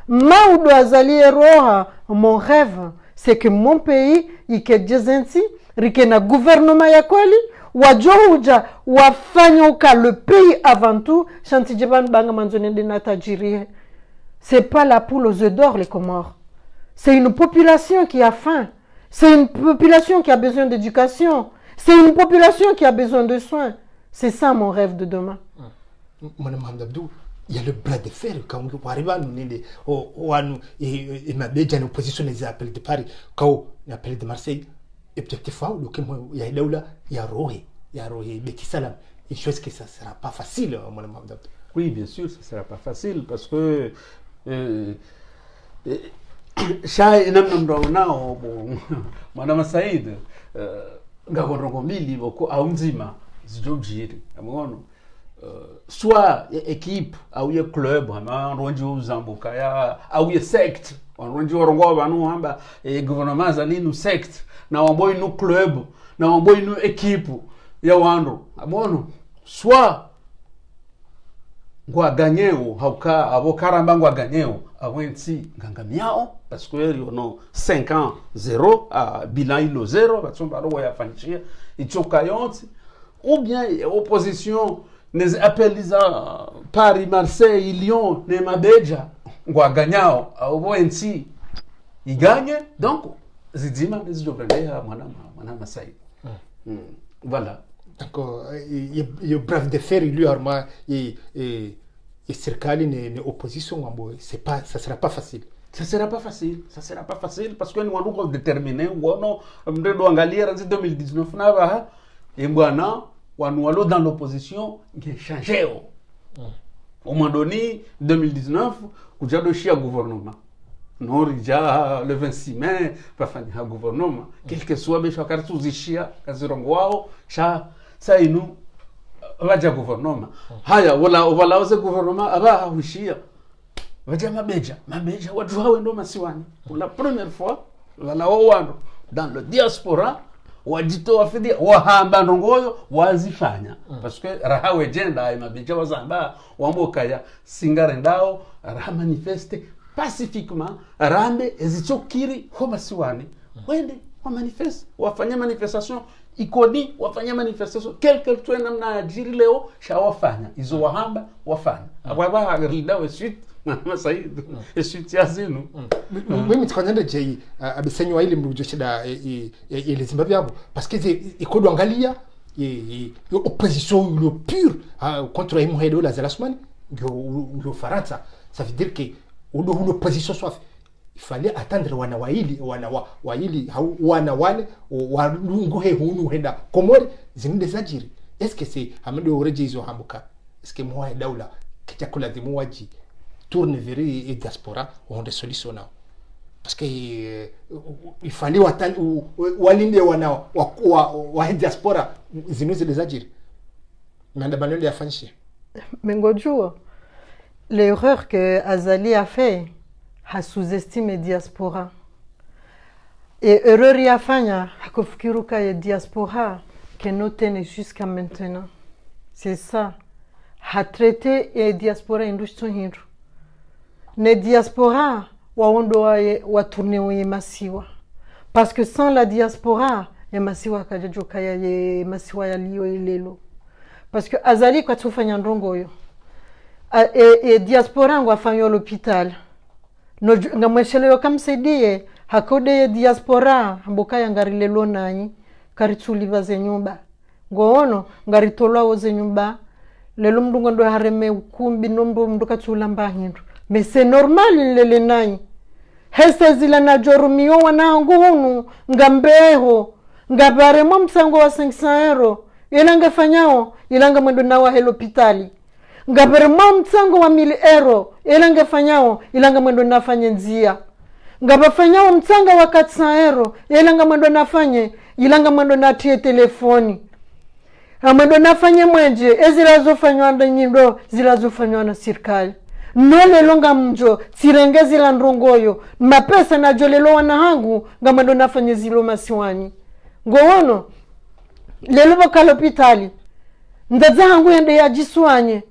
Maoudou Azali Aroha, mon rêve, c'est que mon pays, ike djezenti, rikena gouvernement ya kweli, wajohuja wafanyoka le pays avant tout chantijeban banga manzone de natajiri. C'est pas la poule aux œufs d'or les Comores. C'est une population qui a faim. C'est une population qui a besoin d'éducation. C'est une population qui a besoin de soins. C'est ça mon rêve de demain. Madame Hamdabdou, il y a le bras de fer quand on arrive à nous et ma béja nous positionne les appels de Paris quand on appelle de Marseille. Et peut-être des fois, il y a là, il y a Rohé, Betty Salam. Une chose que ça ne sera pas facile, Madame Hamdabdou. Oui, bien sûr, ça ne sera pas facile parce que Shai namnamdao Madame Saïd ngakorongo mbili boko aunzima zijojiri amono soit équipe ou ye club ama ronji uzambuka ya ou ye secte ronji orongo banu hamba gouvernement zali nu secte na wamboy nu club na wamboy nu équipe ya wando amono soit ngwa ganyeo hauka abokaramba ngwa ganyeo awenti ngangamiao parce que you know 5 ans 0 à bilan ilo 0 batsomba ro ya fanchia ichoka yonti ou bien opposition les appels Paris Marseille Lyon ne mabeja ngwa ganyao awenti iganye donc zidima zijobrelea mwana Masai voilà. D'accord, il brave de faire lui arma et circali ne opposition c'est pas ça sera pas facile. Ça sera pas facile parce que nous avons déterminé wono mredo angalia en 2019 na ba et bwana wanwalo dans l'opposition qui changé au moment donné 2019 kuja doshia gouvernement norija le 26 mai pafanya gouvernement quelque soit besho kartuzishia kazirongo wao sha sainu waja gouvernement haya wala waze gouvernement aba hushia waja mabeja watu hao ndo masiwani pour la première fois wala wao dans le diaspora wajitoa fidia wahamba ndongoyo wazifanya parce que rahawe jenda ay mabeja wazamba wamboka ya singare ndao raha manifeste pacifiquement rambe ezichokiri homa siwani wende wa manifeste wafanya manifestation ikoni wafanya manifestation quelque tu namna ajiri leo shawafanya izo wahamba wafanya ababa rildawe suite mama said suite yazinu mimi tukanyanda je abisenyo ile mrujo shida ile Zimbabwe yabo parce que ikodo angalia opposition le pure contre Mohamed Lazalasman ndio Faransa ça veut dire que l'opposition soit il fallait attendre wana wale walunguhe hunu henda komori zinende zajiri est-ce que c'est amendo oreje hizo hambuka est-ce que moi daula kitakula dimuwaji tourne vers et diaspora on des solutions là parce que il fallait walinde wana wa diaspora zinuze des zajiri manda banende yafanyishe mengojua l'erreur que Azali a fait a sous-estimé diaspora. Et erreur ya fanya hakufikiruka ya diaspora que notene jusqu'à maintenant. C'est ça. Ha traité ya diaspora industrie hiru. Ne diaspora waondo wa tourner ya masiwa. Parce que sans la diaspora ya masiwa kajajoka ya masiwa ya liyo ilelo. Parce que Azali kwa tufanya ndongo yo. E diaspora ngwafanya l'hôpital no ngamwesheleyo kamsaidie hakode diaspora mbokaya ngarilelo nanyi karituliva ze nyumba ngoono ngaritolwa oze nyumba lelo mndungo ndo hareme ukumbi nombo mnduka tulamba hindu mais c'est normal lele nanyi hese zila na jorumio wanangu hunu ngambeho ngabare msango wa 500 euro ilanga fanyao ilanga mwendo nawa l'hôpital ngabere msango wa 1000 euro ilanga fanyao ilanga mwendo nafanye nzia ngabafanyao msanga wa 400 euro ilanga mwendo nafanye ilanga mwendo natie telefoni mwendo nafanye mwenje ezilazofanywa nyindo zilazofanywa na serikali nole longa mjo sirengezi la ndrongoyo mapesa na jolelo wana hangu ngamwendo nafanye zilo masiwani ngono lelo bakalo hospitali ndaza hangu yende ya jiswanye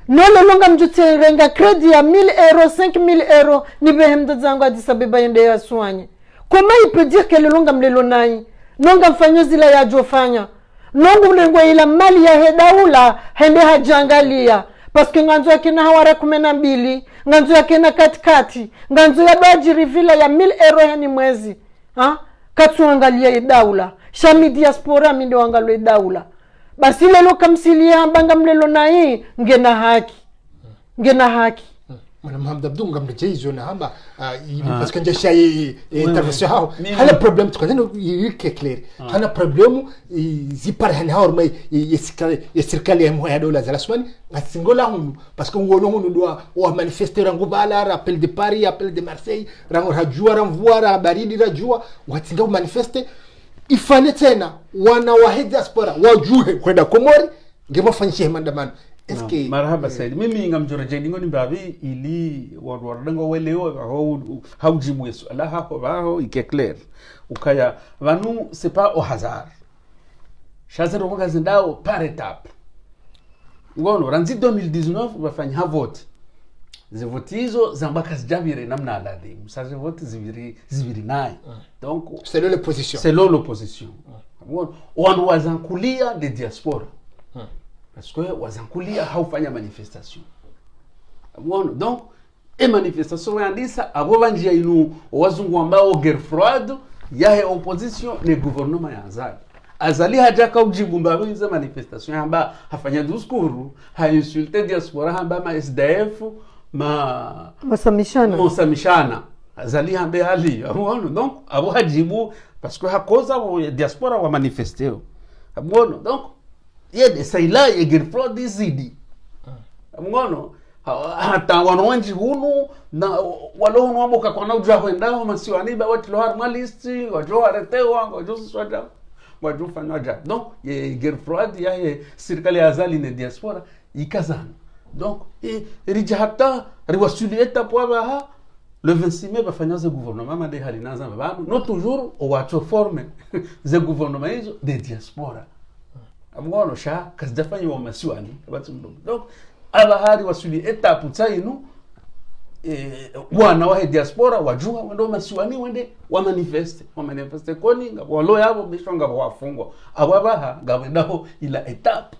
nolo longa mjute renga credit ya 1000 euro 5000 euro ni behemda zangu Addis Abeba yende ya swanye comment il peut dire que le longa mlelo nai nonga mfanyo zila ya jofanya nongu mlengo ila mali ya hedaula hende hajangalia parce que nganzo yake na hawara 12 nganzo yake na katikati nganzo ya bajiri vila ya 1000 euro yani mwezi katsuangalia hedaula shami diaspora minde wangalo hedaula basi lelo kamsilia banga mlelo nai ngena haki Mwana Mohamed Abdou ngamrejezo na hamba parce que njasha intervention hao hala problem tukazana yike clair hana problem zipare hana hao mai serikali ya Mohamed Lazalasman ngasingola hunu parce que ngono hunu ndo wa manifester rango bala rappel de Paris appel de Marseille rango hajua ramvuara baridi rajua watinga manifester ifanye tena wana wa diaspora wajue kwenda Komori ngemafanyishe maandamano. Est-ce que marhaba Said mimi ngamjorejeni ngoni mbavi ili wardango weleo haujibu Yesu Allah hapo bao ike clair ukaya vanu c'est pas au hasard chazero magazi ndao par étape ngono ranzi 2019 bafanya vote ze vote hizo zambaka zijavire namna aladi musaje vote ziviri naye donc c'est l'opposition ngono on wazankulia de diaspora parce que wazankulia haufanya manifestation ngono donc manifestation yandisa abo banjia inu wazungu ambao guerre froide yahe opposition ne gouvernement ya Azali hajaka ujibu mbabu za manifestation hamba hafanya discours ha insulte diaspora hamba ma SDF Mosamishana Azali hambe hali ngono donc abo hajibu parce que hakoza diaspora wa manifester ngono donc yede saila ye guerre froide zidi mngono hata wanonji hunu na walo hunu wambo kakona ujua huendao masiwani ba wati lohar malisti wajo aretewa wajo swaja wajo fanyaja donc ye guerre froide ya ye serikali azali ne diaspora ikazana donc rija hata riwasuli etapo aba le 26 mai bafanya ze gouvernement made halinaza babano no toujours o wacho forme ze gouvernement hizo de diaspora amgono sha kazdafanya wa masiwani abatu mdogo donc abahari wasuli etapu tsainu wana wa diaspora wajua wendo masiwani wende wa manifeste koni ngabo lo yabo bishonga wafungwa ababaha ngabendao ila etape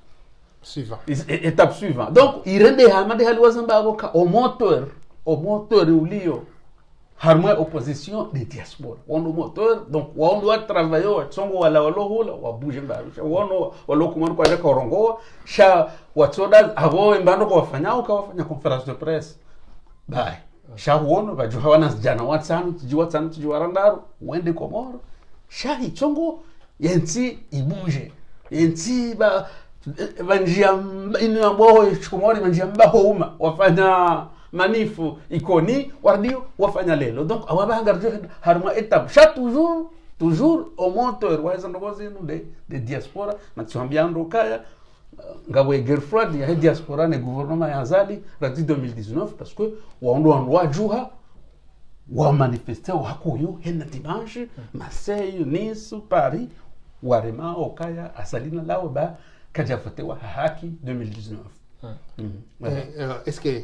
suivant donc irende hamade haliwazamba aboka au moteur ulio harmonie opposition de diaspora wono moteur donc wono wa travailler wa tsongo wala hula wa bouger mbarusha wono walo kumano kwa jaka orongo sha watsoda abo mbando kwa wafanya conference de presse bye sha wono bajuha wana jana watsanu tijiwarandaru wende komoro sha hichongo yenti ibuje yenti banjia inu ambo chukumori banjia mbaho uma wafanya manifu ikoni wardio wafanya lelo donc awabanga rjo harma étape cha toujours au moteur wa zandogozi de diaspora na tshambiando kaya ngabwe guerre froide ya diaspora ne gouvernement ya zali radi 2019 parce que wa juha wa manifester wa koyo hena dimanche Marseille Nice Paris warema okaya asalina lawo ba kajafotewa haki 2019. Est-ce que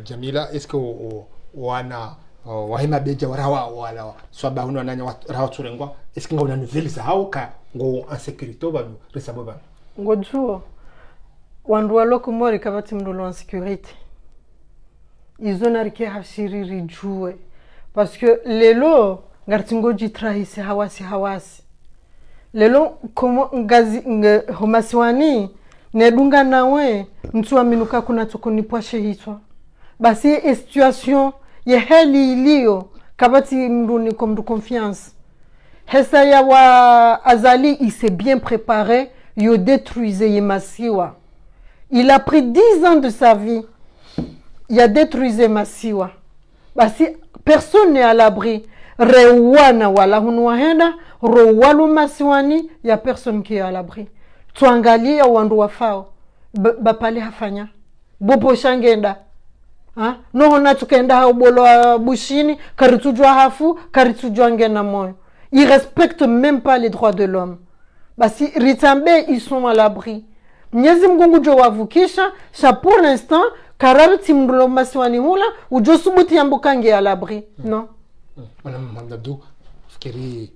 Jamila, est-ce que wana wahema beja warawa wala swaba huno nanya rawa turengwa, est-ce que ngona nouvelle za hauka ngo insécurité banu resababa ngojuo wandu waloko mori kabati mdulo en sécurité izona rike hashiriri juwe parce que lelo ngartingoji trahisi hawasi lelo komo ngazi homasiwani nedunga nawe mtu aminuka kuna tukunipwashe hitwa basi situation ye heli ilio kabati mruni comme de confiance hesa ya wa azali il s'est bien préparé yo détruisé Yemasiwa il a pris 10 ans de sa vie il a détruisé Masiwa basi personne n'est à l'abri rewana wala hunwahenda rowalu masiwani ya personne qui est à l'abri tuangalie wandu wafao bapale hafanya bobo shangenda no na tukenda ha bolo bushini karitujwa hafu karitujwa ngena moyo ils respectent même pas les droits de l'homme basi ritambe ils sont à l'abri Mwenyezi Mungu jo wavukisha cha pour l'instant kararti mdulo masiwani hula ujo subuti yambukange à l'abri non Madame Mamdabdou fikiri